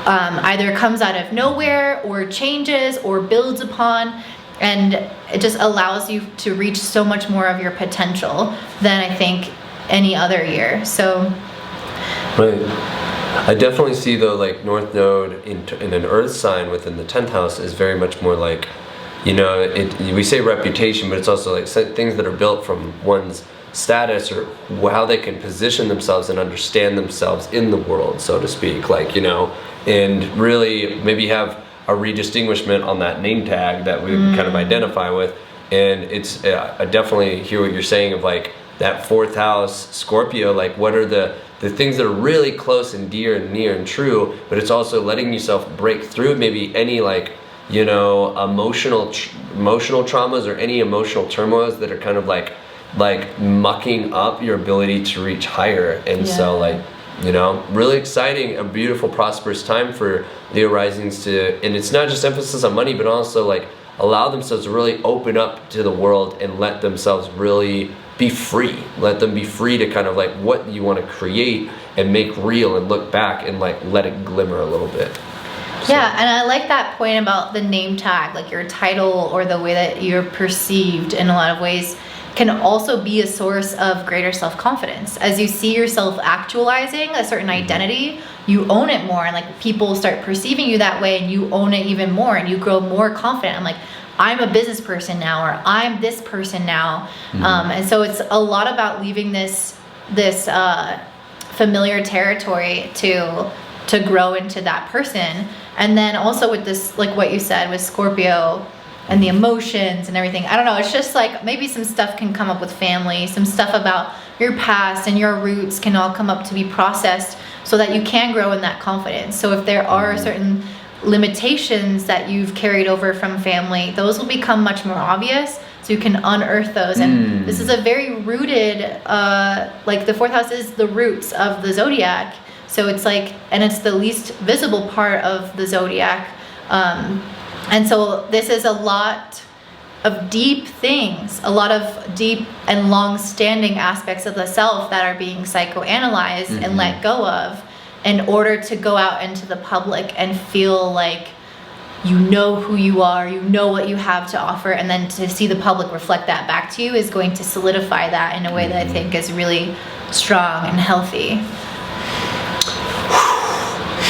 [SPEAKER 1] either comes out of nowhere or changes or builds upon. And it just allows you to reach so much more of your potential than I think any other year. So
[SPEAKER 2] I definitely see though, like North Node in an Earth sign within the 10th house is very much more like, you know, we say reputation, but it's also like things that are built from one's status or how they can position themselves and understand themselves in the world, so to speak. Like, you know, and really maybe have a redistinguishment on that name tag that we kind of identify with. And it's, I definitely hear what you're saying of like that 4th house Scorpio, like what are the things that are really close and dear and near and true, but it's also letting yourself break through maybe any like, you know, emotional traumas or any emotional turmoils that are kind of like mucking up your ability to reach higher. And so like, you know, really exciting, a beautiful, prosperous time for Leo risings to, and it's not just emphasis on money, but also like allow themselves to really open up to the world and let themselves really be free. Let them be free to kind of like what you want to create and make real and look back and like let it glimmer a little bit. So.
[SPEAKER 1] Yeah, and I like that point about the name tag, like your title or the way that you're perceived in a lot of ways can also be a source of greater self-confidence. As you see yourself actualizing a certain identity, you own it more, and like people start perceiving you that way and you own it even more and you grow more confident. I'm like, I'm a business person now, or I'm this person now. And so it's a lot about leaving this familiar territory to grow into that person. And then also with this, like what you said with Scorpio and the emotions and everything, I don't know, it's just like maybe some stuff can come up with family, some stuff about your past and your roots can all come up to be processed so that you can grow in that confidence. So if there are certain limitations that you've carried over from family, those will become much more obvious, so you can unearth those. And this is a very rooted, like the 4th house is the roots of the zodiac, so it's like, and it's the least visible part of the zodiac, and so this is a lot of deep things, a lot of deep and long-standing aspects of the self that are being psychoanalyzed and let go of, in order to go out into the public and feel like you know who you are, you know what you have to offer, and then to see the public reflect that back to you is going to solidify that in a way that I think is really strong and healthy.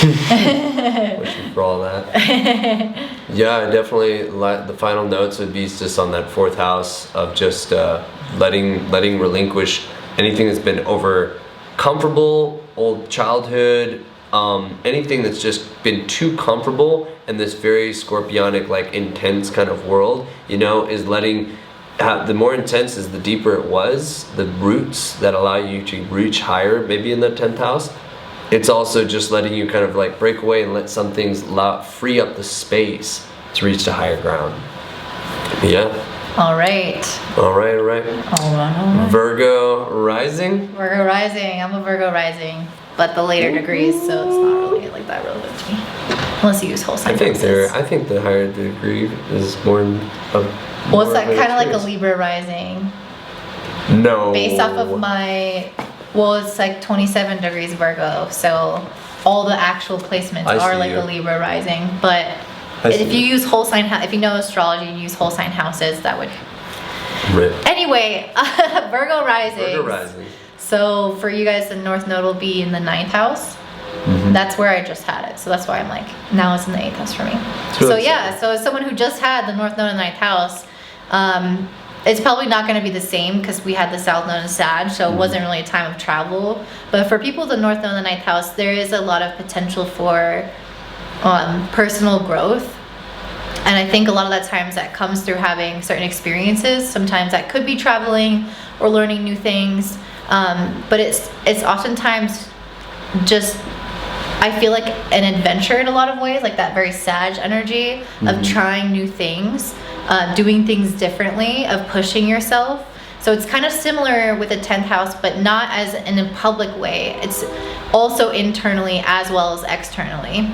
[SPEAKER 2] Wishing for all that. Yeah, definitely. The final notes would be just on that 4th house of just letting relinquish anything that's been over comfortable, old childhood, anything that's just been too comfortable in this very scorpionic, like intense kind of world, you know, is letting, the more intense is the deeper it was, the roots that allow you to reach higher, maybe in the 10th house. It's also just letting you kind of like break away and let some things free up the space to reach to higher ground. Yeah.
[SPEAKER 1] All right.
[SPEAKER 2] All right.
[SPEAKER 1] All right.
[SPEAKER 2] Virgo rising.
[SPEAKER 1] Virgo rising. I'm a Virgo rising, but the later degrees, so it's not really like that relevant to me, unless you use whole sign houses.
[SPEAKER 2] I think the higher the degree is more.
[SPEAKER 1] Well, it's like kind of like a Libra rising.
[SPEAKER 2] No.
[SPEAKER 1] Based off of my, well, it's like 27 degrees Virgo, so all the actual placements are like a Libra rising. But if you use whole sign, if you know astrology and use whole sign houses, that would.
[SPEAKER 2] Rip.
[SPEAKER 1] Anyway, Virgo rising.
[SPEAKER 2] Virgo rising.
[SPEAKER 1] So for you guys, the North Node will be in the 9th house. That's where I just had it, so that's why I'm like, now it's in the 8th house for me. So yeah, so as someone who just had the North Node in the 9th house, it's probably not going to be the same because we had the South Node in Sag, so it wasn't really a time of travel. But for people with the North Node in the 9th house, there is a lot of potential for personal growth. And I think a lot of that times that comes through having certain experiences. Sometimes that could be traveling or learning new things. But it's oftentimes just, I feel like an adventure in a lot of ways, like that very Sag energy of trying new things, doing things differently, of pushing yourself. So it's kind of similar with the 10th house, but not as in a public way. It's also internally as well as externally.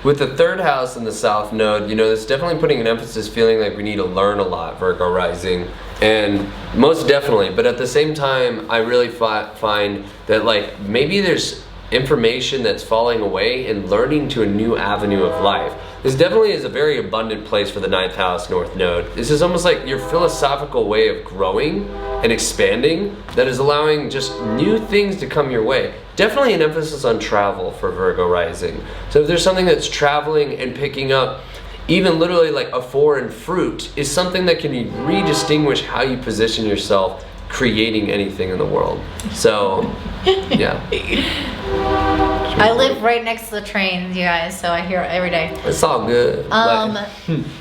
[SPEAKER 2] With the 3rd house in the South Node, you know, it's definitely putting an emphasis, feeling like we need to learn a lot, Virgo rising. And most definitely, but at the same time, I really find that like maybe there's information that's falling away and learning to a new avenue of life. This definitely is a very abundant place for the 9th house North Node. This is almost like your philosophical way of growing and expanding that is allowing just new things to come your way. Definitely an emphasis on travel for Virgo rising. So if there's something that's traveling and picking up, even literally like a foreign fruit, is something that can redistinguish how you position yourself creating anything in the world. So, yeah.
[SPEAKER 1] I live right next to the trains, you guys, so I hear it every day.
[SPEAKER 2] It's all good.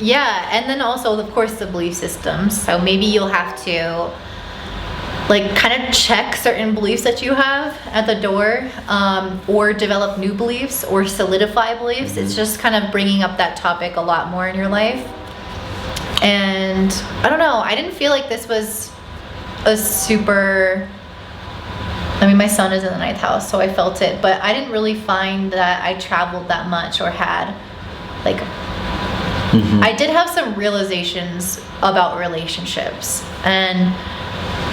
[SPEAKER 1] Yeah, and then also, of course, the belief systems. So maybe you'll have to like kind of check certain beliefs that you have at the door, or develop new beliefs or solidify beliefs. It's just kind of bringing up that topic a lot more in your life. And I don't know, I didn't feel like this was a super, I mean, my son is in the 9th house, so I felt it, but I didn't really find that I traveled that much or had like, I did have some realizations about relationships and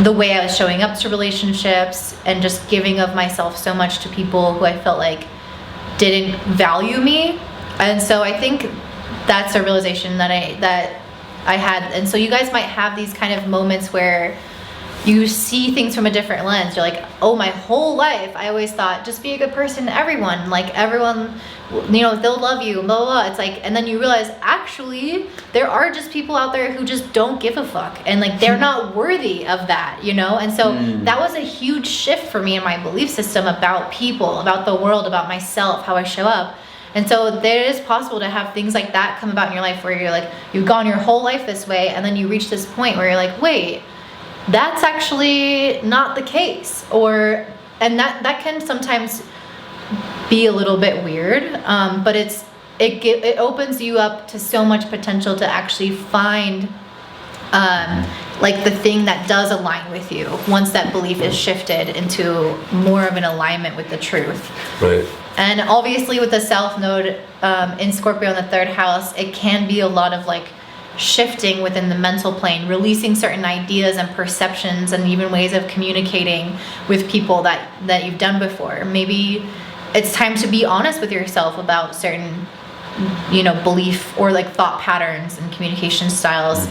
[SPEAKER 1] the way I was showing up to relationships and just giving of myself so much to people who I felt like didn't value me. And so I think that's a realization that I had. And so you guys might have these kind of moments where you see things from a different lens. You're like, oh, my whole life I always thought just be a good person to everyone, like everyone, you know, they'll love you, blah, blah, blah. It's like, and then you realize actually there are just people out there who just don't give a fuck, and like they're not worthy of that, you know. And so that was a huge shift for me in my belief system about people, about the world, about myself, how I show up. And so there is possible to have things like that come about in your life where you're like, you've gone your whole life this way, and then you reach this point where you're like, wait, that's actually not the case. And that can sometimes be a little bit weird, but it opens you up to so much potential to actually find like the thing that does align with you once that belief is shifted into more of an alignment with the truth.
[SPEAKER 2] Right.
[SPEAKER 1] And obviously with the South Node in Scorpio in the 3rd house, it can be a lot of like shifting within the mental plane, releasing certain ideas and perceptions and even ways of communicating with people that you've done before. Maybe it's time to be honest with yourself about certain, you know, belief or like thought patterns and communication styles.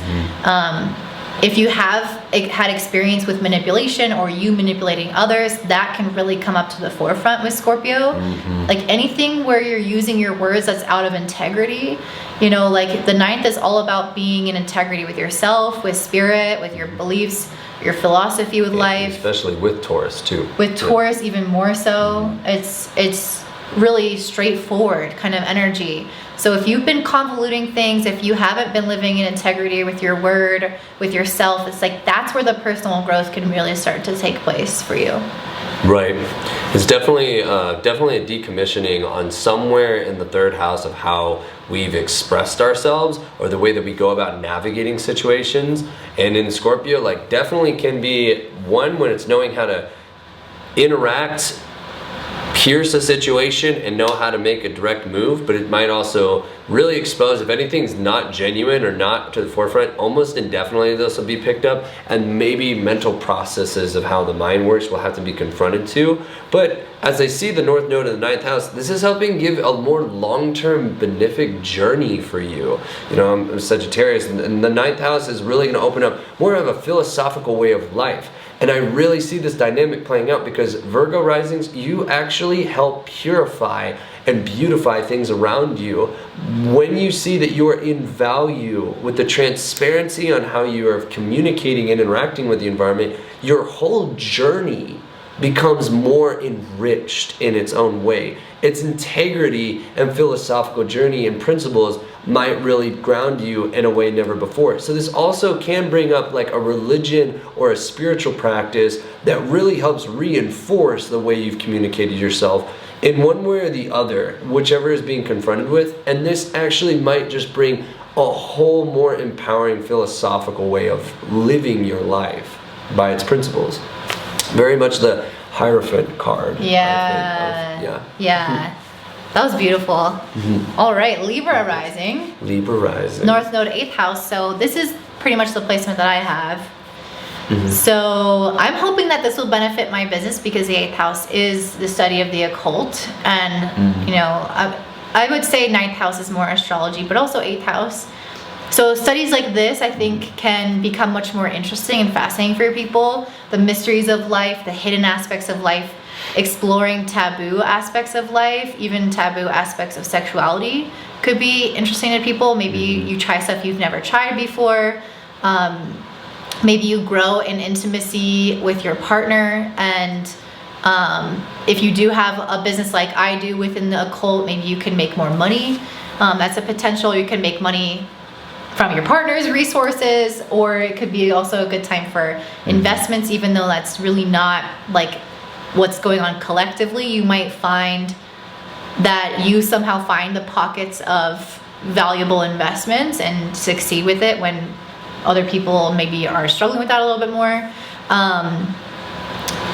[SPEAKER 1] if you have had experience with manipulation or you manipulating others, that can really come up to the forefront with Scorpio. Like anything where you're using your words that's out of integrity, you know, like the 9th is all about being in integrity with yourself, with spirit, with your beliefs, your philosophy with life.
[SPEAKER 2] Especially with Taurus too.
[SPEAKER 1] With Taurus even more so. It's really straightforward kind of energy. So if you've been convoluting things, if you haven't been living in integrity with your word, with yourself, it's like that's where the personal growth can really start to take place for you.
[SPEAKER 2] Right. It's definitely a decommissioning on somewhere in the 3rd house of how we've expressed ourselves or the way that we go about navigating situations. And in Scorpio, like definitely can be one when it's knowing how to interact, pierce a situation and know how to make a direct move, but it might also really expose if anything's not genuine or not to the forefront, almost indefinitely this will be picked up, and maybe mental processes of how the mind works will have to be confronted to. But as I see the North Node in the 9th house, this is helping give a more long-term benefic journey for you. You know, I'm a Sagittarius, and the 9th house is really going to open up more of a philosophical way of life. And I really see this dynamic playing out because Virgo risings, you actually help purify and beautify things around you when you see that you are in value with the transparency on how you are communicating and interacting with the environment. Your whole journey becomes more enriched in its own way. Its integrity and philosophical journey and principles might really ground you in a way never before. So this also can bring up like a religion or a spiritual practice that really helps reinforce the way you've communicated yourself in one way or the other, whichever is being confronted with. And this actually might just bring a whole more empowering philosophical way of living your life by its principles. Very much the Hierophant card.
[SPEAKER 1] Yeah. That was beautiful. All right, Libra rising.
[SPEAKER 2] Libra rising.
[SPEAKER 1] North Node 8th house. So this is pretty much the placement that I have. So I'm hoping that this will benefit my business because the 8th house is the study of the occult. And, you know, I would say 9th house is more astrology, but also 8th house. So studies like this, I think, can become much more interesting and fascinating for people. The mysteries of life, the hidden aspects of life, exploring taboo aspects of life, even taboo aspects of sexuality could be interesting to people. Maybe you try stuff you've never tried before. Maybe you grow in intimacy with your partner, and if you do have a business like I do within the occult, maybe you can make more money. That's a potential. You can make money from your partner's resources, or it could be also a good time for investments, even though that's really not like what's going on collectively. You might find that you somehow find the pockets of valuable investments and succeed with it when other people maybe are struggling with that a little bit more.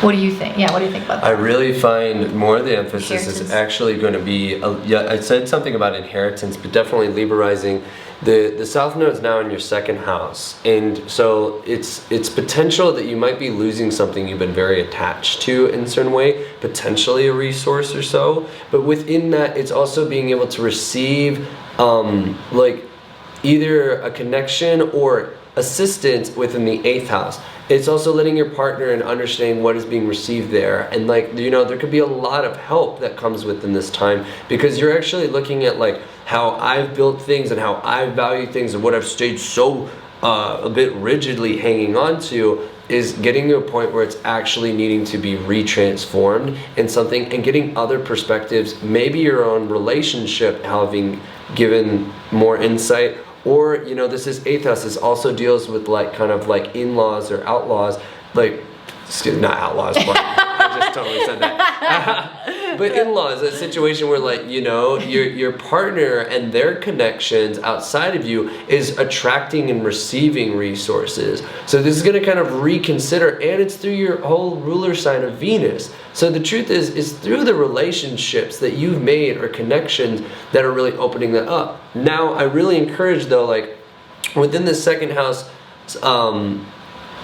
[SPEAKER 1] What do you think? Yeah, what do you think about that?
[SPEAKER 2] I really find more of the emphasis is actually going to be, I said something about inheritance, but definitely Libra rising. The South Node is now in your 2nd house, and so it's potential that you might be losing something you've been very attached to in a certain way, potentially a resource or so. But within that, it's also being able to receive like either a connection or assistance within the 8th house. It's also letting your partner and understanding what is being received there, and like, you know, there could be a lot of help that comes within this time because you're actually looking at like how I've built things and how I value things and what I've stayed so a bit rigidly hanging on to is getting to a point where it's actually needing to be retransformed in something and getting other perspectives, maybe your own relationship having given more insight. Or, you know, this is 8th house. This also deals with like kind of like in-laws or outlaws, like, not outlaws, but I just totally said that. But in-laws, a situation where like, you know, your partner and their connections outside of you is attracting and receiving resources. So this is going to kind of reconsider, and it's through your whole ruler sign of Venus. So the truth is through the relationships that you've made or connections that are really opening that up. Now, I really encourage though, like within the 2nd house,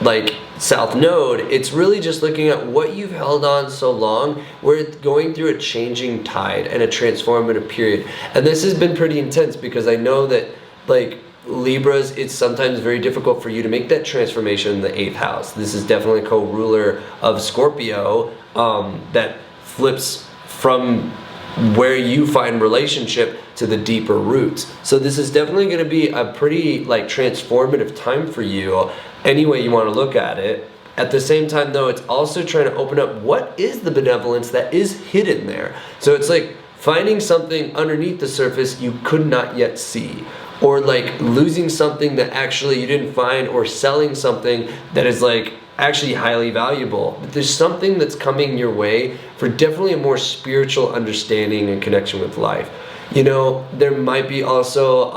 [SPEAKER 2] like South Node, it's really just looking at what you've held on so long, where it's going through a changing tide and a transformative period. And this has been pretty intense because I know that like Libras, it's sometimes very difficult for you to make that transformation in the 8th house. This is definitely a co-ruler of Scorpio that flips from where you find relationship to the deeper roots. So this is definitely going to be a pretty like transformative time for you, any way you want to look at it. At the same time though, it's also trying to open up what is the benevolence that is hidden there. So it's like finding something underneath the surface you could not yet see, or like losing something that actually you didn't find, or selling something that is like actually highly valuable. But there's something that's coming your way for definitely a more spiritual understanding and connection with life. You know, there might be also,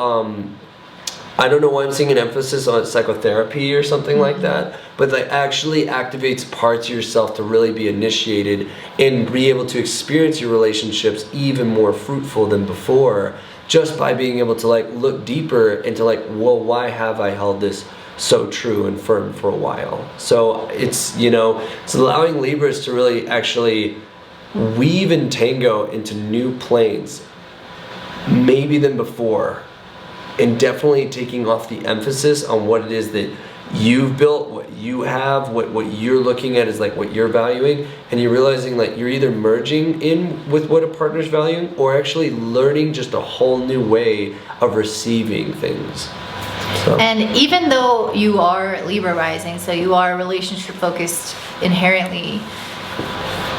[SPEAKER 2] I don't know why I'm seeing an emphasis on psychotherapy or something like that, but that actually activates parts of yourself to really be initiated and be able to experience your relationships even more fruitful than before, just by being able to like look deeper into like, well, why have I held this so true and firm for a while? So it's, you know, it's allowing Libras to really actually weave and tango into new planes, maybe than before, and definitely taking off the emphasis on what it is that you've built, what you have, what you're looking at is like what you're valuing, and you're realizing like you're either merging in with what a partner's valuing, or actually learning just a whole new way of receiving things. So.
[SPEAKER 1] And even though you are Libra rising, so you are relationship focused inherently,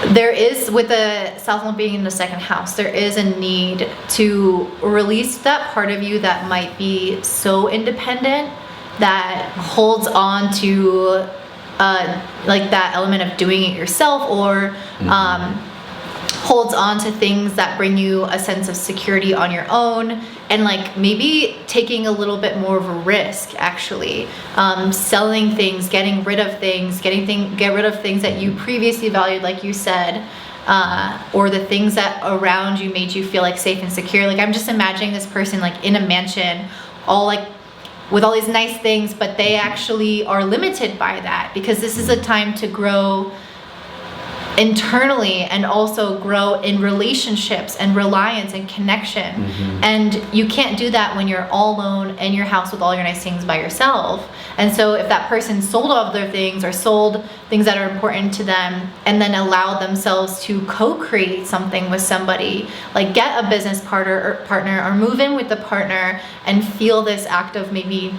[SPEAKER 1] there is, with the South Node being in the 2nd house, there is a need to release that part of you that might be so independent, that holds on to like that element of doing it yourself, or holds on to things that bring you a sense of security on your own, and like maybe taking a little bit more of a risk, actually selling things, getting rid of things, get rid of things that you previously valued, like you said, or the things that around you made you feel like safe and secure. Like I'm just imagining this person like in a mansion, all like with all these nice things, but they actually are limited by that, because this is a time to grow internally and also grow in relationships and reliance and connection. And you can't do that when you're all alone in your house with all your nice things by yourself. And so if that person sold all of their things, or sold things that are important to them, and then allowed themselves to co-create something with somebody, like get a business partner or move in with the partner, and feel this act of maybe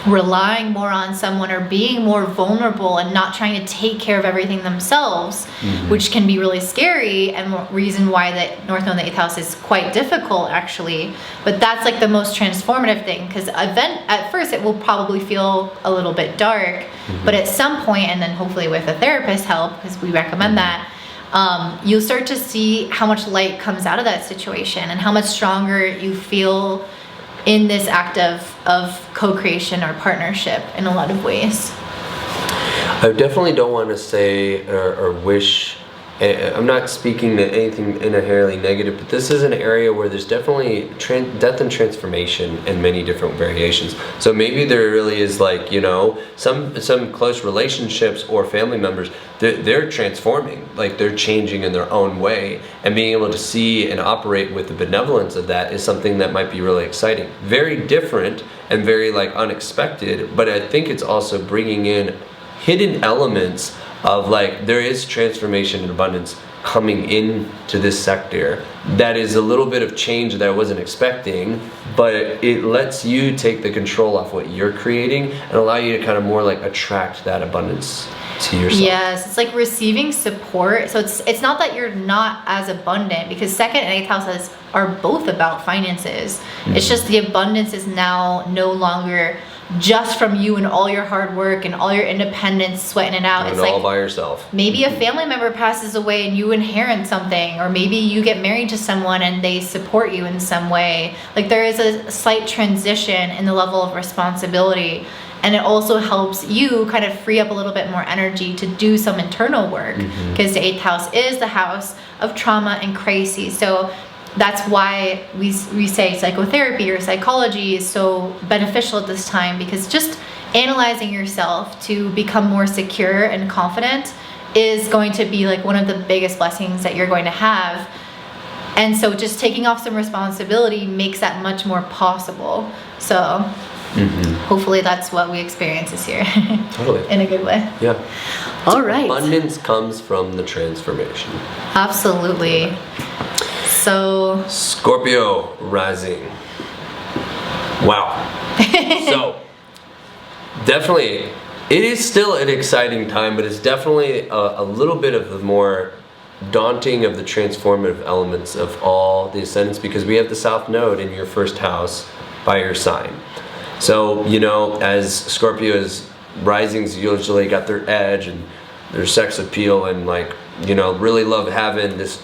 [SPEAKER 1] relying more on someone, or being more vulnerable and not trying to take care of everything themselves, which can be really scary, and reason why the North Node in the 8th house is quite difficult, actually. But that's like the most transformative thing, because at first it will probably feel a little bit dark, but at some point, and then hopefully with a therapist help, because we recommend that, you'll start to see how much light comes out of that situation, and how much stronger you feel in this act of co-creation or partnership in a lot of ways.
[SPEAKER 2] I definitely don't want to say or wish, I'm not speaking to anything inherently negative, but this is an area where there's definitely death and transformation in many different variations. So maybe there really is, like, you know, some close relationships or family members, they're transforming, like they're changing in their own way, and being able to see and operate with the benevolence of that is something that might be really exciting. Very different and very like unexpected, but I think it's also bringing in hidden elements of like there is transformation and abundance coming into this sector that is a little bit of change that I wasn't expecting, but it lets you take the control off what you're creating and allow you to kind of more like attract that abundance to yourself.
[SPEAKER 1] Yes, it's like receiving support. So it's not that you're not as abundant, because 2nd and 8th houses are both about finances. It's just the abundance is now no longer just from you and all your hard work and all your independence, sweating it out.
[SPEAKER 2] And
[SPEAKER 1] it's
[SPEAKER 2] all
[SPEAKER 1] like
[SPEAKER 2] by yourself.
[SPEAKER 1] Maybe a family member passes away and you inherit something, or maybe you get married to someone and they support you in some way. Like there is a slight transition in the level of responsibility, and it also helps you kind of free up a little bit more energy to do some internal work, because the 8th house is the house of trauma and crises. So that's why we say psychotherapy or psychology is so beneficial at this time, because just analyzing yourself to become more secure and confident is going to be like one of the biggest blessings that you're going to have And so just taking off some responsibility makes that much more possible. So hopefully that's what we experience this year.
[SPEAKER 2] Totally.
[SPEAKER 1] In a good way.
[SPEAKER 2] Yeah.
[SPEAKER 1] All right.
[SPEAKER 2] Abundance comes from the transformation.
[SPEAKER 1] Absolutely. So
[SPEAKER 2] Scorpio rising. Wow. So definitely, it is still an exciting time, but it's definitely a little bit of the more daunting of the transformative elements of all the ascendants, because we have the South Node in your first house by your sign. So, you know, as Scorpios, risings usually got their edge and their sex appeal and, like, you know, really love having this,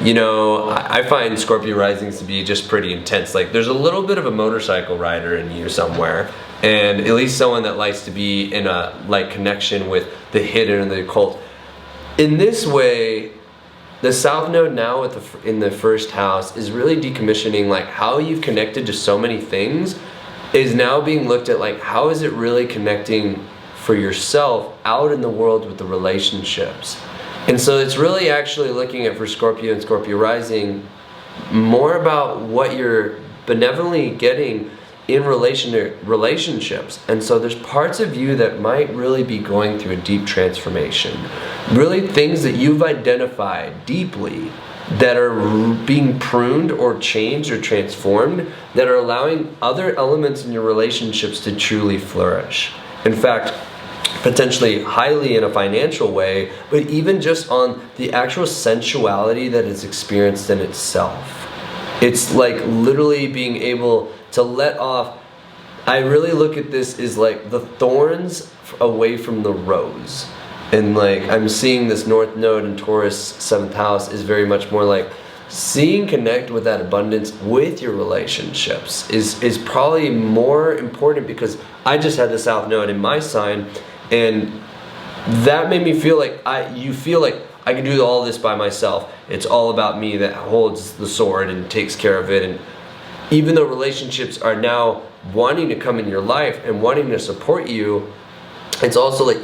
[SPEAKER 2] you know, I find Scorpio risings to be just pretty intense. Like, there's a little bit of a motorcycle rider in you somewhere, and at least someone that likes to be in a, like, connection with the hidden and the occult. In this way, the South Node now in the first house is really decommissioning, like, how you've connected to so many things is now being looked at, like, how is it really connecting for yourself out in the world with the relationships. And so it's really actually looking at, for Scorpio and Scorpio rising, more about what you're benevolently getting in relation to relationships. And so there's parts of you that might really be going through a deep transformation. Really things that you've identified deeply that are being pruned or changed or transformed, that are allowing other elements in your relationships to truly flourish. In fact, potentially highly in a financial way, but even just on the actual sensuality that is experienced in itself. It's like literally being able to let off. I really look at this as like the thorns away from the rose. And like I'm seeing this North Node in Taurus 7th house is very much more like seeing connect with that abundance with your relationships is probably more important, because I just had the South Node in my sign, and that made me feel like you feel like I can do all this by myself. It's all about me that holds the sword and takes care of it. And even though relationships are now wanting to come in your life and wanting to support you, it's also like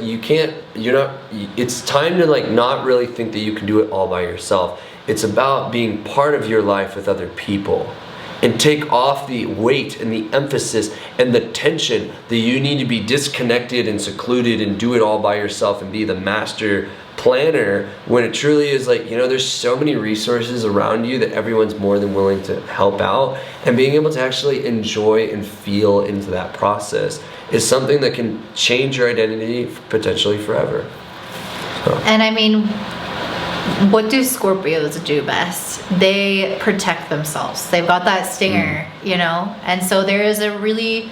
[SPEAKER 2] it's time to like not really think that you can do it all by yourself. It's about being part of your life with other people, and take off the weight and the emphasis and the tension that you need to be disconnected and secluded and do it all by yourself and be the master planner, when it truly is like, you know, there's so many resources around you that everyone's more than willing to help out, and being able to actually enjoy and feel into that process is something that can change your identity potentially forever. So.
[SPEAKER 1] And I mean, what do Scorpios do best? They protect themselves. They've got that stinger, you know? And so there is a really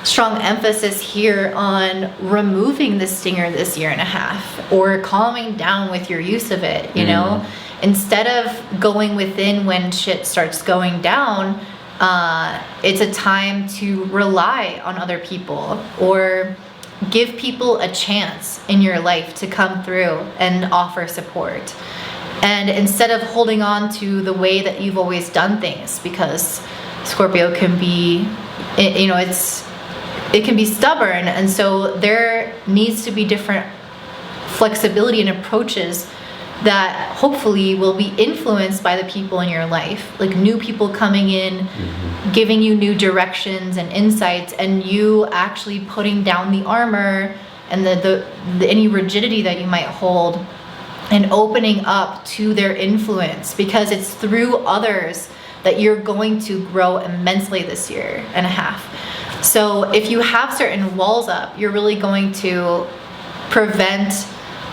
[SPEAKER 1] strong emphasis here on removing the stinger this year and a half, or calming down with your use of it, you know? Instead of going within when shit starts going down, it's a time to rely on other people, or give people a chance in your life to come through and offer support. And instead of holding on to the way that you've always done things, because Scorpio can be, you know, it can be stubborn. And so there needs to be different flexibility and approaches that hopefully will be influenced by the people in your life, like new people coming in, giving you new directions and insights, and you actually putting down the armor and the any rigidity that you might hold, and opening up to their influence, because it's through others that you're going to grow immensely this year and a half. So if you have certain walls up, you're really going to prevent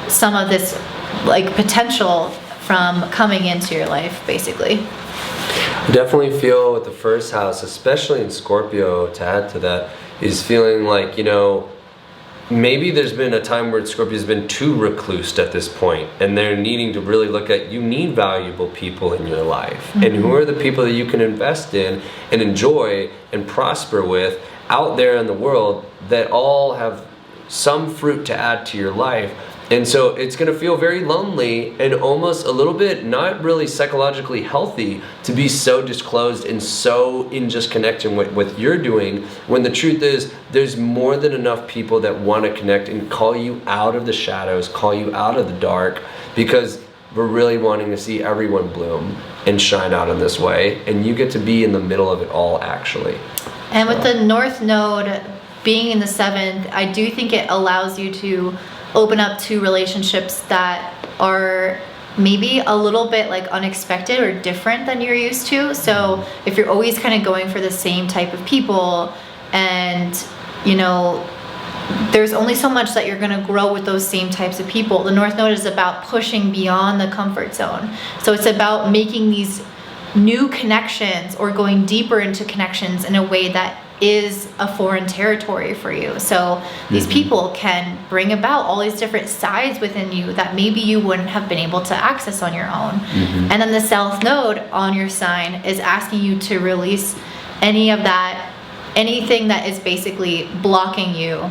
[SPEAKER 1] some of this like potential from coming into your life, basically.
[SPEAKER 2] I definitely feel with the first house, especially in Scorpio, to add to that, is feeling like, you know, maybe there's been a time where Scorpio's been too reclused at this point, and they're needing to really look at, you need valuable people in your life. And who are the people that you can invest in and enjoy and prosper with out there in the world that all have some fruit to add to your life. And so it's going to feel very lonely and almost a little bit not really psychologically healthy to be so disclosed and so in just connection with what you're doing, when the truth is there's more than enough people that want to connect and call you out of the shadows, call you out of the dark, because we're really wanting to see everyone bloom. and shine out in this way, and you get to be in the middle of it all, actually.
[SPEAKER 1] And with the North Node being in the 7th, I do think it allows you to open up to relationships that are maybe a little bit like unexpected or different than you're used to. So if you're always kind of going for the same type of people, and you know, there's only so much that you're going to grow with those same types of people. The North Node is about pushing beyond the comfort zone. So it's about making these new connections or going deeper into connections in a way that is a foreign territory for you. So these people can bring about all these different sides within you that maybe you wouldn't have been able to access on your own. And then the South Node on your sign is asking you to release any of that, anything that is basically blocking you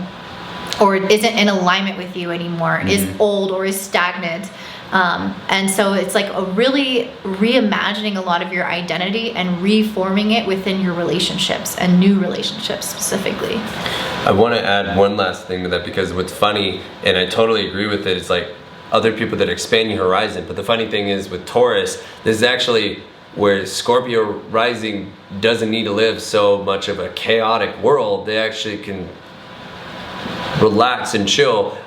[SPEAKER 1] or isn't in alignment with you anymore, is old or is stagnant. And so it's like a really reimagining a lot of your identity and reforming it within your relationships and new relationships specifically.
[SPEAKER 2] I want to add one last thing to that, because what's funny, and I totally agree with it, it's like other people that expand your horizon. But the funny thing is with Taurus, this is actually where Scorpio rising doesn't need to live so much of a chaotic world. They actually can relax and chill,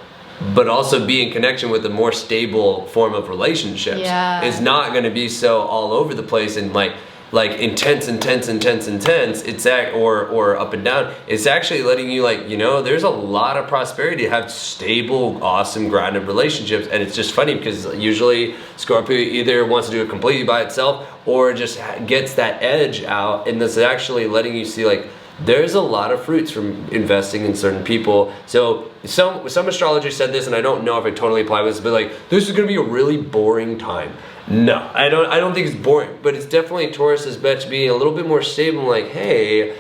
[SPEAKER 2] but also be in connection with a more stable form of relationships. It's not going to be so all over the place and like intense. It's or up and down. It's actually letting you, like, you know, there's a lot of prosperity to have stable, awesome, grounded relationships. And it's just funny because usually Scorpio either wants to do it completely by itself or just gets that edge out, and this is actually letting you see, like, there's a lot of fruits from investing in certain people. So some astrologer said this, and I don't know if I totally apply this, but like, this is going to be a really boring time. No, I don't think it's boring, but it's definitely Taurus's bet to be a little bit more stable. Like, hey,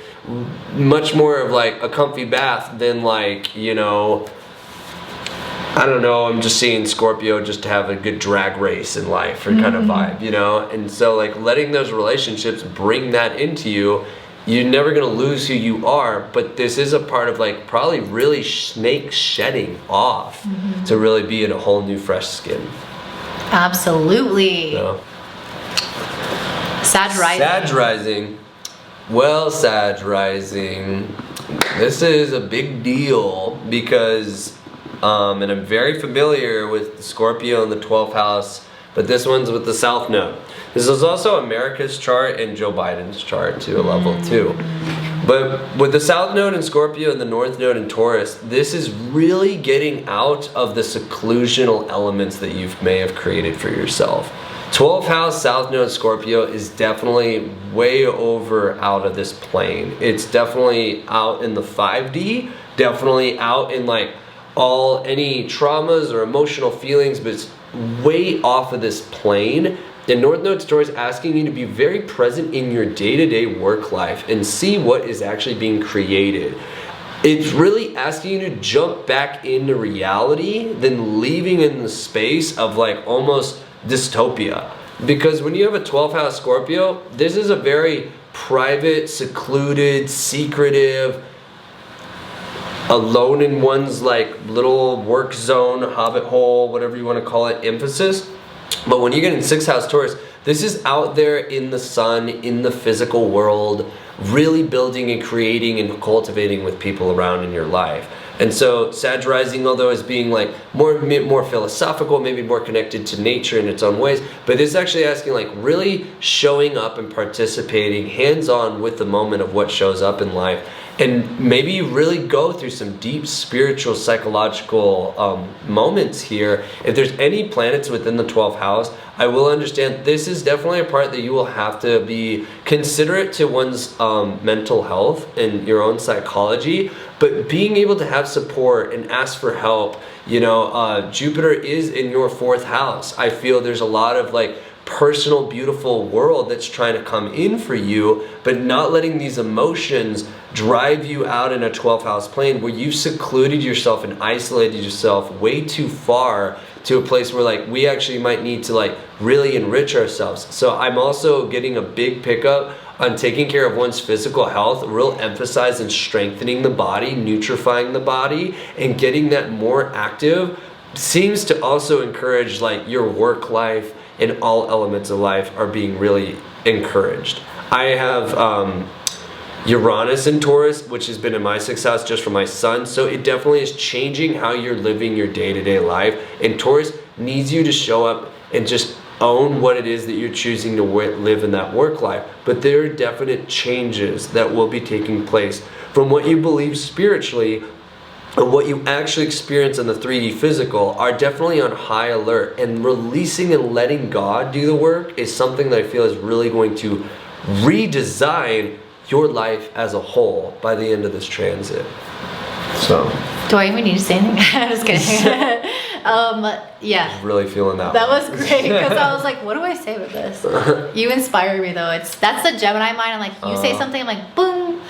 [SPEAKER 2] much more of like a comfy bath than like, you know, I don't know, I'm just seeing Scorpio just to have a good drag race in life or kind of vibe, you know? And so like letting those relationships bring that into you. You're never going to lose who you are, but this is a part of like probably really snake shedding off to really be in a whole new fresh skin.
[SPEAKER 1] Absolutely.
[SPEAKER 2] Yeah.
[SPEAKER 1] Sag rising.
[SPEAKER 2] Sag rising. Well, Sag rising, this is a big deal because, and I'm very familiar with the Scorpio in the 12th house, but this one's with the South Node. This is also America's chart and Joe Biden's chart to a level too. But with the South Node in Scorpio and the North Node in Taurus, this is really getting out of the seclusional elements that you may have created for yourself. 12th house South Node Scorpio is definitely way over out of this plane. It's definitely out in the 5D, definitely out in like any traumas or emotional feelings, but it's way off of this plane. The North Node Taurus is asking you to be very present in your day-to-day work life and see what is actually being created. It's really asking you to jump back into reality than leaving in the space of like almost dystopia. Because when you have a 12th house Scorpio, this is a very private, secluded, secretive, alone in one's like little work zone, hobbit hole, whatever you want to call it, emphasis. But when you get in 6th house Taurus, this is out there in the sun, in the physical world, really building and creating and cultivating with people around in your life. And so Sag rising, although as being like more philosophical, maybe more connected to nature in its own ways, but this is actually asking like really showing up and participating hands-on with the moment of what shows up in life. And maybe you really go through some deep spiritual, psychological moments here. If there's any planets within the 12th house, I will understand this is definitely a part that you will have to be considerate to one's mental health and your own psychology. But being able to have support and ask for help, you know, Jupiter is in your 4th house. I feel there's a lot of like personal, beautiful world that's trying to come in for you, but not letting these emotions drive you out in a 12th house plane where you've secluded yourself and isolated yourself way too far to a place where like we actually might need to like really enrich ourselves. So I'm also getting a big pickup on taking care of one's physical health, real emphasis in strengthening the body, nutrifying the body, and getting that more active seems to also encourage like your work life in all elements of life are being really encouraged. I have Uranus in Taurus, which has been in my 6th house just for my son, so it definitely is changing how you're living your day-to-day life. And Taurus needs you to show up and just own what it is that you're choosing to live in that work life. But there are definite changes that will be taking place from what you believe spiritually and what you actually experience in the 3D physical are definitely on high alert. And releasing and letting God do the work is something that I feel is really going to redesign your life as a whole by the end of this transit. So,
[SPEAKER 1] do I even need to say anything? I was kidding. Yeah.
[SPEAKER 2] I'm really feeling that.
[SPEAKER 1] That was great because I was like, what do I say with this? You inspire me though. That's the Gemini mind. I'm like, you say something, I'm like, boom.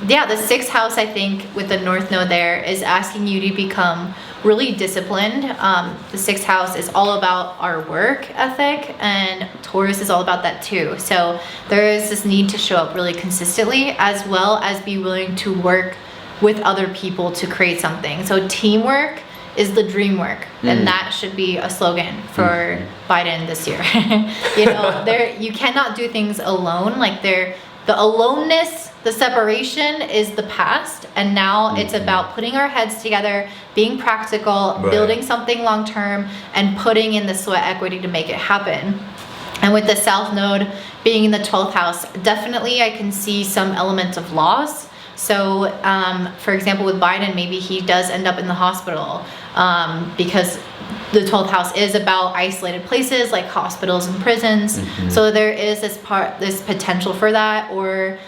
[SPEAKER 1] Yeah, the 6th house, I think, with the North Node there is asking you to become really disciplined. The 6th house is all about our work ethic, and Taurus is all about that too. So there is this need to show up really consistently, as well as be willing to work with other people to create something. So teamwork is the dream work, and that should be a slogan for Biden this year. You know, you cannot do things alone. Like the aloneness, the separation is the past, and now it's about putting our heads together, being practical, building something long term, and putting in the sweat equity to make it happen. And with the South Node being in the 12th house, definitely I can see some element of loss. So, for example, with Biden, maybe he does end up in the hospital because the 12th house is about isolated places like hospitals and prisons. So there is this potential for that, or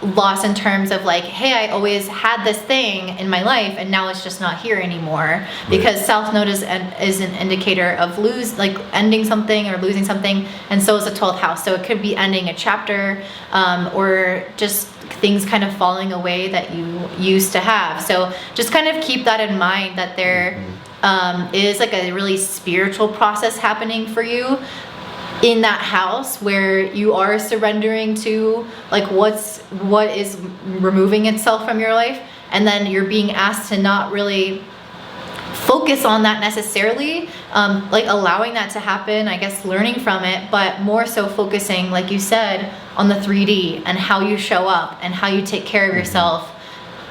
[SPEAKER 1] loss in terms of like, hey, I always had this thing in my life and now it's just not here anymore. Because South Node is an indicator of ending something or losing something, and so is the 12th house. So it could be ending a chapter, or just things kind of falling away that you used to have. So just kind of keep that in mind, that there is like a really spiritual process happening for you in that house, where you are surrendering to like what is removing itself from your life, and then you're being asked to not really focus on that necessarily, like allowing that to happen, I guess, learning from it, but more so focusing, like you said, on the 3D and how you show up and how you take care of yourself,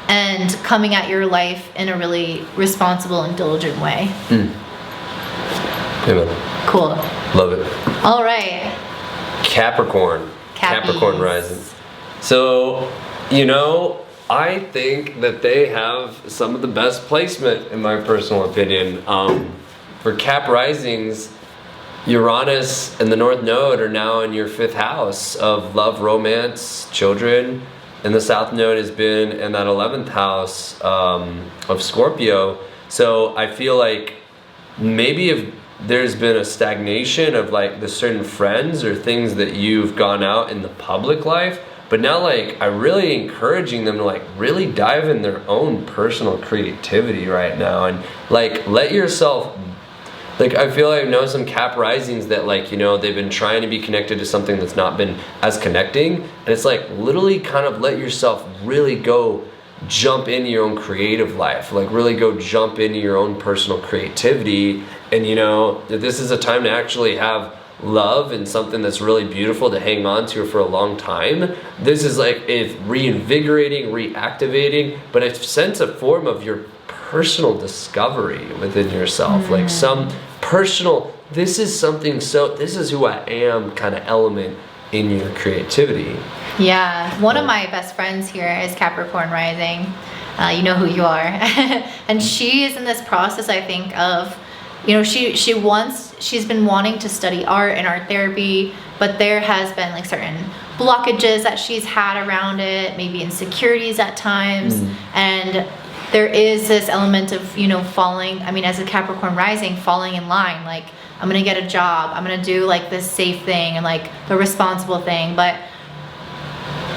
[SPEAKER 1] and coming at your life in a really responsible and diligent way.
[SPEAKER 2] Amen.
[SPEAKER 1] Cool.
[SPEAKER 2] Love it.
[SPEAKER 1] All right.
[SPEAKER 2] Capricorn. Capricorn rising. So, I think that they have some of the best placement, in my personal opinion. For Cap risings, Uranus and the North Node are now in your 5th house of love, romance, children, and the South Node has been in that 11th house of Scorpio. So I feel like maybe if there's been a stagnation of like the certain friends or things that you've gone out in the public life, but now like I'm really encouraging them to like really dive in their own personal creativity right now, and like let yourself, like I feel like I know some Cap risings that like, they've been trying to be connected to something that's not been as connecting, and it's like literally kind of let yourself really go jump into your own creative life, like really go jump into your own personal creativity. And that this is a time to actually have love and something that's really beautiful to hang on to for a long time. This is like it's reinvigorating, reactivating, but I sense a form of your personal discovery within yourself, like some personal, this is who I am kind of element in your creativity. Yeah.
[SPEAKER 1] One of my best friends here is Capricorn rising. You know who you are. And she is in this process, I think, of, she's been wanting to study art and art therapy, but there has been like certain blockages that she's had around it, maybe insecurities at times. And there is this element of, falling, as a Capricorn rising, falling in line, like I'm gonna get a job, I'm gonna do like this safe thing and like the responsible thing, but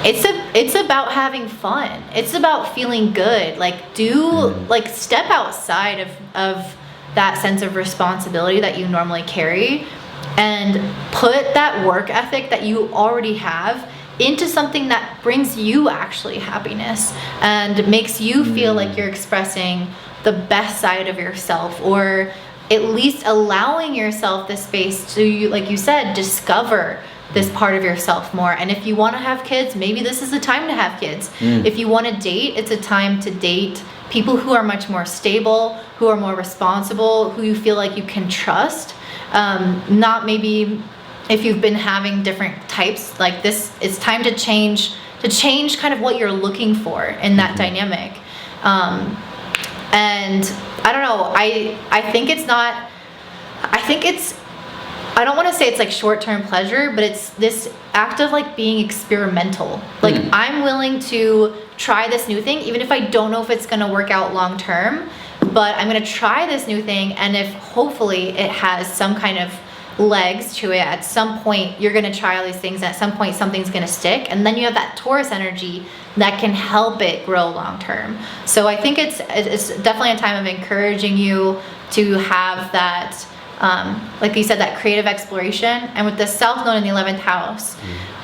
[SPEAKER 1] it's about having fun. It's about feeling good. Like step outside of that sense of responsibility that you normally carry, and put that work ethic that you already have into something that brings you actually happiness and makes you feel like you're expressing the best side of yourself, or at least allowing yourself the space to, like you said, discover this part of yourself more. And if you want to have kids, maybe this is the time to have kids. If you want to date, it's a time to date people who are much more stable, who are more responsible, who you feel like you can trust. Not maybe if you've been having different types like this, it's time to change kind of what you're looking for in that dynamic. And I don't know, I think it's not, I don't want to say it's like short-term pleasure, but it's this act of like being experimental. Like I'm willing to try this new thing, even if I don't know if it's going to work out long-term, but I'm going to try this new thing. And if hopefully it has some kind of legs to it, at some point you're going to try all these things, at some point something's going to stick, and then you have that Taurus energy that can help it grow long-term. So I think it's definitely a time of encouraging you to have that, like you said, that creative exploration. And with the South Node in the 11th house,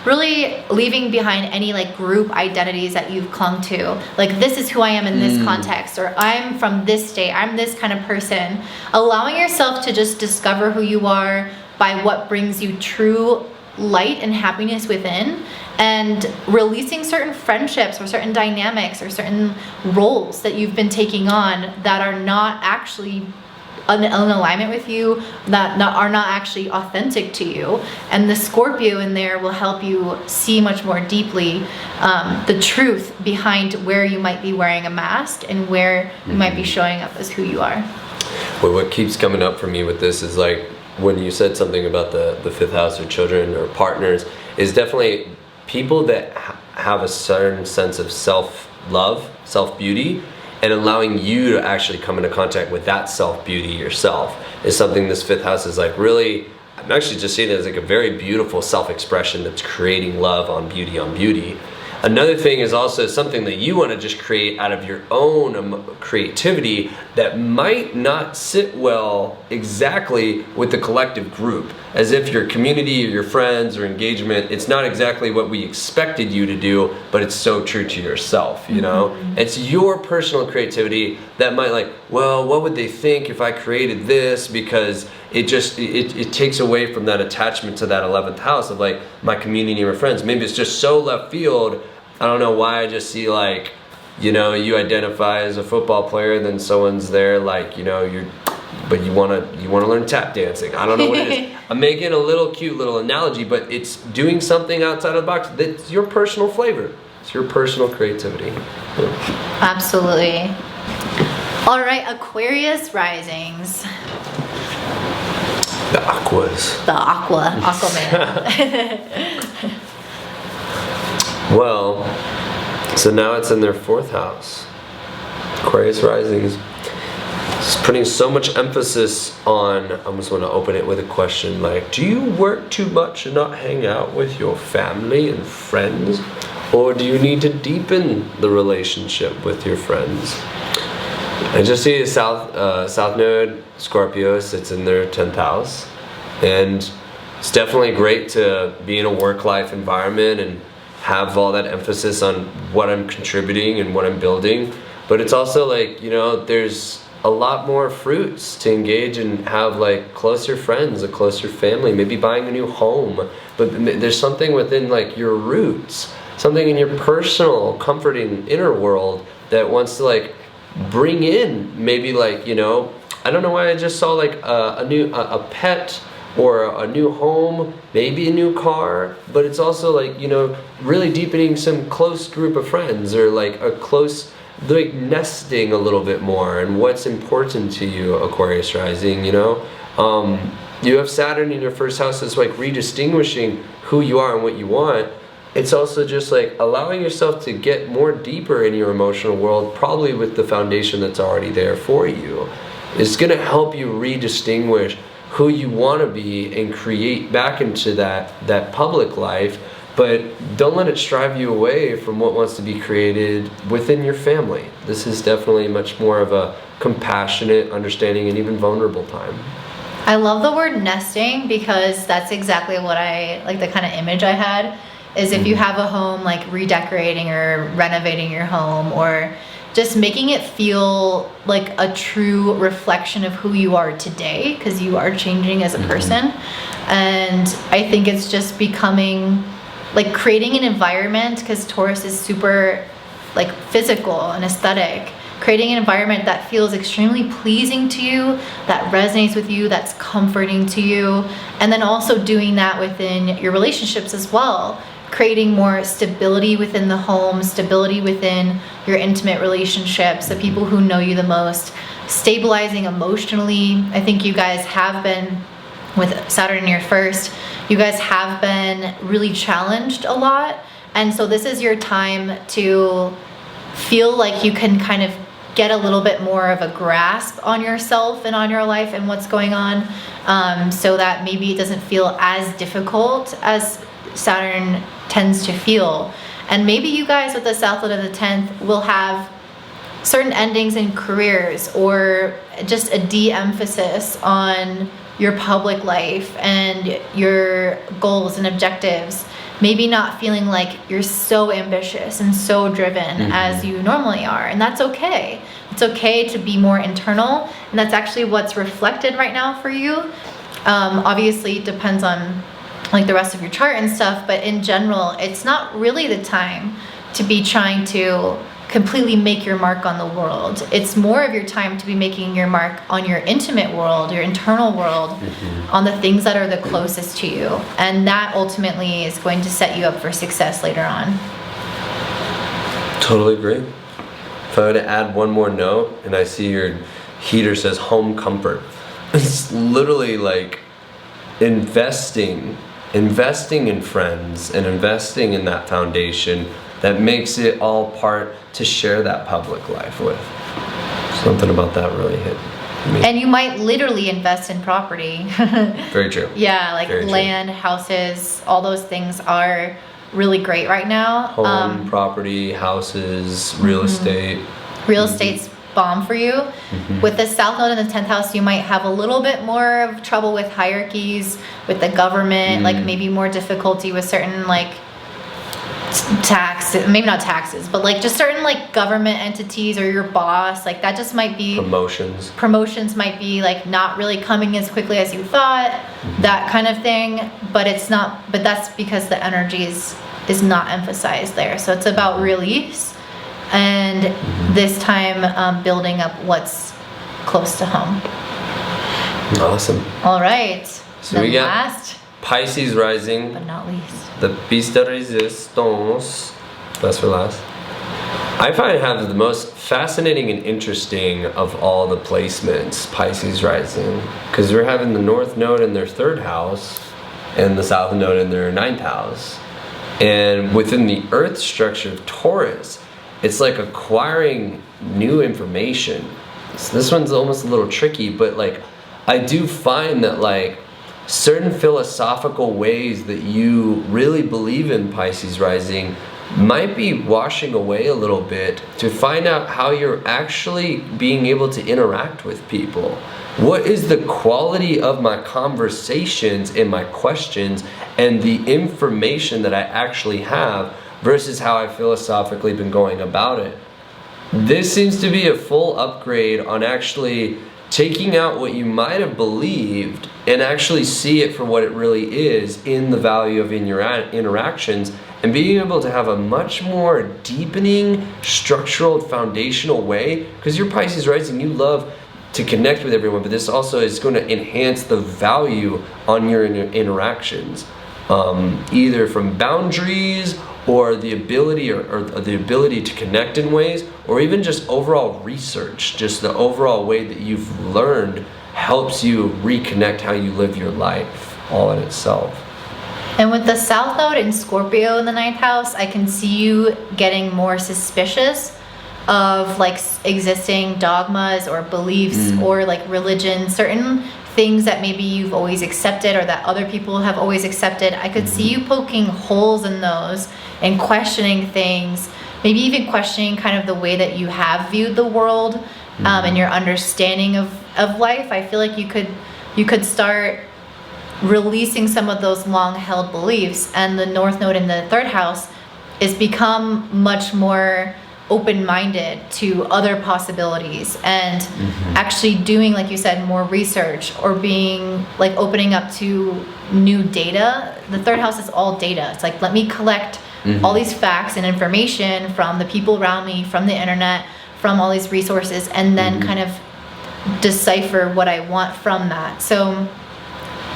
[SPEAKER 1] really leaving behind any like group identities that you've clung to. Like, this is who I am in this context, or I'm from this state, I'm this kind of person. Allowing yourself to just discover who you are by what brings you true light and happiness within, and releasing certain friendships or certain dynamics or certain roles that you've been taking on that are not actually in alignment with you, that are not actually authentic to you. And the Scorpio in there will help you see much more deeply the truth behind where you might be wearing a mask and where you might be showing up as who you are.
[SPEAKER 2] Well, what keeps coming up for me with this is like when you said something about the fifth house or children or partners, is definitely people that have a certain sense of self-love, self-beauty, and allowing you to actually come into contact with that self-beauty yourself is something this fifth house is like really, I'm actually just seeing it as like a very beautiful self-expression that's creating love on beauty on beauty. Another thing is also something that you want to just create out of your own creativity that might not sit well exactly with the collective group. As if your community or your friends or engagement, it's not exactly what we expected you to do, but it's so true to yourself, you know? It's your personal creativity that might like, well, what would they think if I created this? Because it just, it takes away from that attachment to that 11th house of like my community or friends. Maybe it's just so left field. I don't know why I just see like, you know, you identify as a football player and then someone's there like, you know, but you wanna learn tap dancing. I don't know what it is. I'm making a little cute little analogy, but it's doing something outside of the box that's your personal flavor. It's your personal creativity. Yeah.
[SPEAKER 1] Absolutely. All right, Aquarius risings.
[SPEAKER 2] The Aquas.
[SPEAKER 1] The Aquaman.
[SPEAKER 2] Well, so now it's in their fourth house. Aquarius risings. It's putting so much emphasis on, I just want to open it with a question like, do you work too much and not hang out with your family and friends? Or do you need to deepen the relationship with your friends? I just see the South Node, Scorpio, sits in their 10th house. And it's definitely great to be in a work-life environment and have all that emphasis on what I'm contributing and what I'm building. But it's also like, you know, there's a lot more fruits to engage and have like closer friends, a closer family, maybe buying a new home. But there's something within like your roots, something in your personal, comforting inner world that wants to like bring in maybe like, you know, I don't know why I just saw like a pet or a new home, maybe a new car, but it's also like, you know, really deepening some close group of friends or like a close, like nesting a little bit more and what's important to you, Aquarius rising, you know? You have Saturn in your first house that's like redistinguishing who you are and what you want. It's also just like allowing yourself to get more deeper in your emotional world, probably with the foundation that's already there for you. It's gonna help you redistinguish who you want to be and create back into that public life, but don't let it strive you away from what wants to be created within your family. This is definitely much more of a compassionate, understanding, and even vulnerable time.
[SPEAKER 1] I love the word nesting because that's exactly what I, like the kind of image I had, is if you have a home, like redecorating or renovating your home, or just making it feel like a true reflection of who you are today, because you are changing as a person. And I think it's just becoming like creating an environment, because Taurus is super like physical and aesthetic, creating an environment that feels extremely pleasing to you, that resonates with you, that's comforting to you. And then also doing that within your relationships as well, creating more stability within the home, stability within your intimate relationships, the people who know you the most, stabilizing emotionally. I think you guys have been, with Saturn in your first, you guys have been really challenged a lot. And so this is your time to feel like you can kind of get a little bit more of a grasp on yourself and on your life and what's going on, so that maybe it doesn't feel as difficult as Saturn tends to feel. And maybe you guys with the South Node of the 10th will have certain endings in careers, or just a de-emphasis on your public life and your goals and objectives. Maybe not feeling like you're so ambitious and so driven as you normally are. And that's okay. It's okay to be more internal. And that's actually what's reflected right now for you. Obviously, it depends on like the rest of your chart and stuff. But in general, it's not really the time to be trying to completely make your mark on the world. It's more of your time to be making your mark on your intimate world, your internal world, on the things that are the closest to you. And that ultimately is going to set you up for success later on.
[SPEAKER 2] Totally agree. If I were to add one more note, and I see your heater says home comfort. It's literally like investing in friends and investing in that foundation that makes it all part to share that public life with. Something about that really hit me.
[SPEAKER 1] And you might literally invest in property.
[SPEAKER 2] Very true.
[SPEAKER 1] Yeah, like
[SPEAKER 2] Very
[SPEAKER 1] land, houses, all those things are really great right now.
[SPEAKER 2] Home, property, houses, real estate.
[SPEAKER 1] Real estate's bomb for you. With the South Node in the 10th house, you might have a little bit more of trouble with hierarchies, with the government, like maybe more difficulty with certain like maybe not taxes, but like just certain like government entities or your boss, like that just might be promotions might be like not really coming as quickly as you thought, that kind of thing. But it's not, but that's because the energy is not emphasized there. So it's about release, and this time building up what's close to home.
[SPEAKER 2] Awesome.
[SPEAKER 1] All right,
[SPEAKER 2] so we got
[SPEAKER 1] last
[SPEAKER 2] Pisces rising,
[SPEAKER 1] but not least,
[SPEAKER 2] the piece de resistance. That's for last. I find it have the most fascinating and interesting of all the placements, Pisces rising, because we're having the North Node in their 3rd house and the South Node in their 9th house. And within the Earth structure of Taurus, it's like acquiring new information. So this one's almost a little tricky, but like I do find that like certain philosophical ways that you really believe in, Pisces rising, might be washing away a little bit to find out how you're actually being able to interact with people. What is the quality of my conversations and my questions and the information that I actually have versus how I've philosophically been going about it? This seems to be a full upgrade on actually taking out what you might have believed and actually see it for what it really is in the value of in your interactions, and being able to have a much more deepening, structural, foundational way. Because you're Pisces rising, you love to connect with everyone, but this also is going to enhance the value on your interactions, either from boundaries or the ability or the ability to connect in ways, or even just overall research. Just the overall way that you've learned helps you reconnect how you live your life all in itself.
[SPEAKER 1] And with the South Node in Scorpio in the 9th house, I can see you getting more suspicious of like existing dogmas or beliefs or like religion, certain things that maybe you've always accepted or that other people have always accepted. I could see you poking holes in those and questioning things, maybe even questioning kind of the way that you have viewed the world and your understanding of life. I feel like you could start releasing some of those long-held beliefs, and the North Node in the 3rd house is become much more open-minded to other possibilities and actually doing, like you said, more research, or being like opening up to new data. The third house is all data. It's like, let me collect all these facts and information from the people around me, from the internet, from all these resources, and then kind of decipher what I want from that. So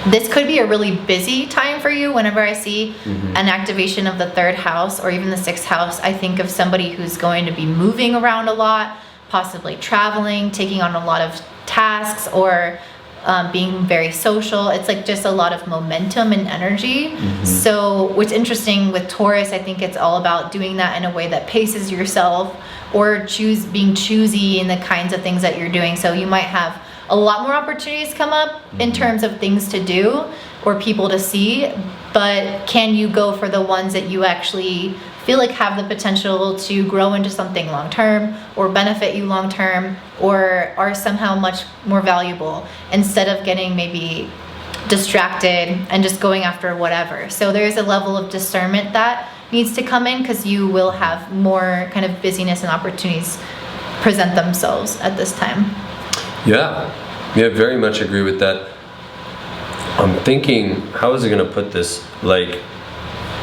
[SPEAKER 1] this could be a really busy time for you. Whenever I see an activation of the third house or even the sixth house, I think of somebody who's going to be moving around a lot, possibly traveling, taking on a lot of tasks, or being very social. It's like just a lot of momentum and energy. So what's interesting with Taurus, I think it's all about doing that in a way that paces yourself, or being choosy in the kinds of things that you're doing. So you might have a lot more opportunities come up in terms of things to do or people to see, but can you go for the ones that you actually feel like have the potential to grow into something long-term, or benefit you long-term, or are somehow much more valuable, instead of getting maybe distracted and just going after whatever. So there's a level of discernment that needs to come in, because you will have more kind of busyness and opportunities present themselves at this time.
[SPEAKER 2] Yeah, very much agree with that. I'm thinking, how is it going to put this? Like,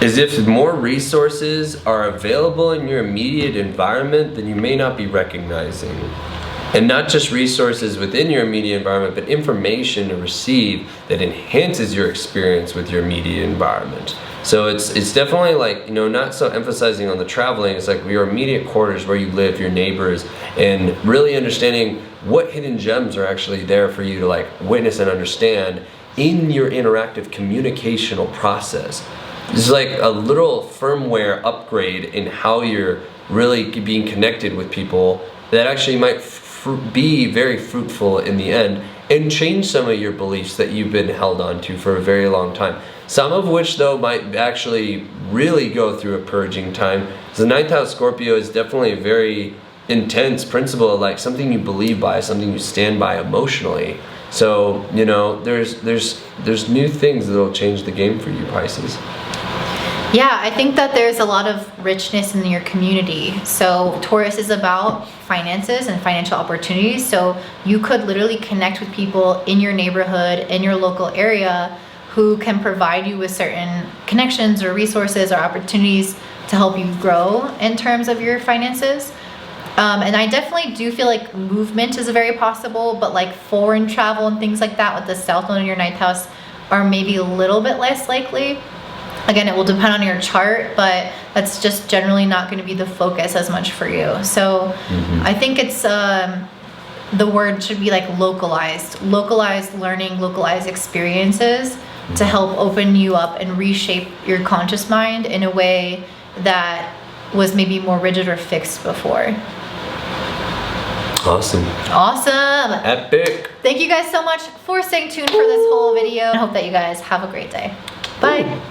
[SPEAKER 2] as if more resources are available in your immediate environment than you may not be recognizing. And not just resources within your immediate environment, but information to receive that enhances your experience with your immediate environment. So it's definitely like, not so emphasizing on the traveling. It's like your immediate quarters, where you live, your neighbors, and really understanding what hidden gems are actually there for you to like witness and understand in your interactive communicational process. It's like a little firmware upgrade in how you're really being connected with people that actually might be very fruitful in the end, and change some of your beliefs that you've been held on to for a very long time. Some of which, though, might actually really go through a purging time. The ninth house Scorpio is definitely a very intense principle, like something you believe by, something you stand by emotionally. So, there's new things that'll change the game for you, Pisces.
[SPEAKER 1] Yeah, I think that there's a lot of richness in your community. So Taurus is about finances and financial opportunities. So you could literally connect with people in your neighborhood, in your local area, who can provide you with certain connections or resources or opportunities to help you grow in terms of your finances. And I definitely do feel like movement is very possible, but like foreign travel and things like that with the South Node in your ninth house are maybe a little bit less likely. Again, it will depend on your chart, but that's just generally not going to be the focus as much for you. So I think it's, the word should be like localized learning, localized experiences to help open you up and reshape your conscious mind in a way that was maybe more rigid or fixed before.
[SPEAKER 2] Awesome.
[SPEAKER 1] Epic. Thank you guys so much for staying tuned for this whole video. I hope that you guys have a great day. Bye.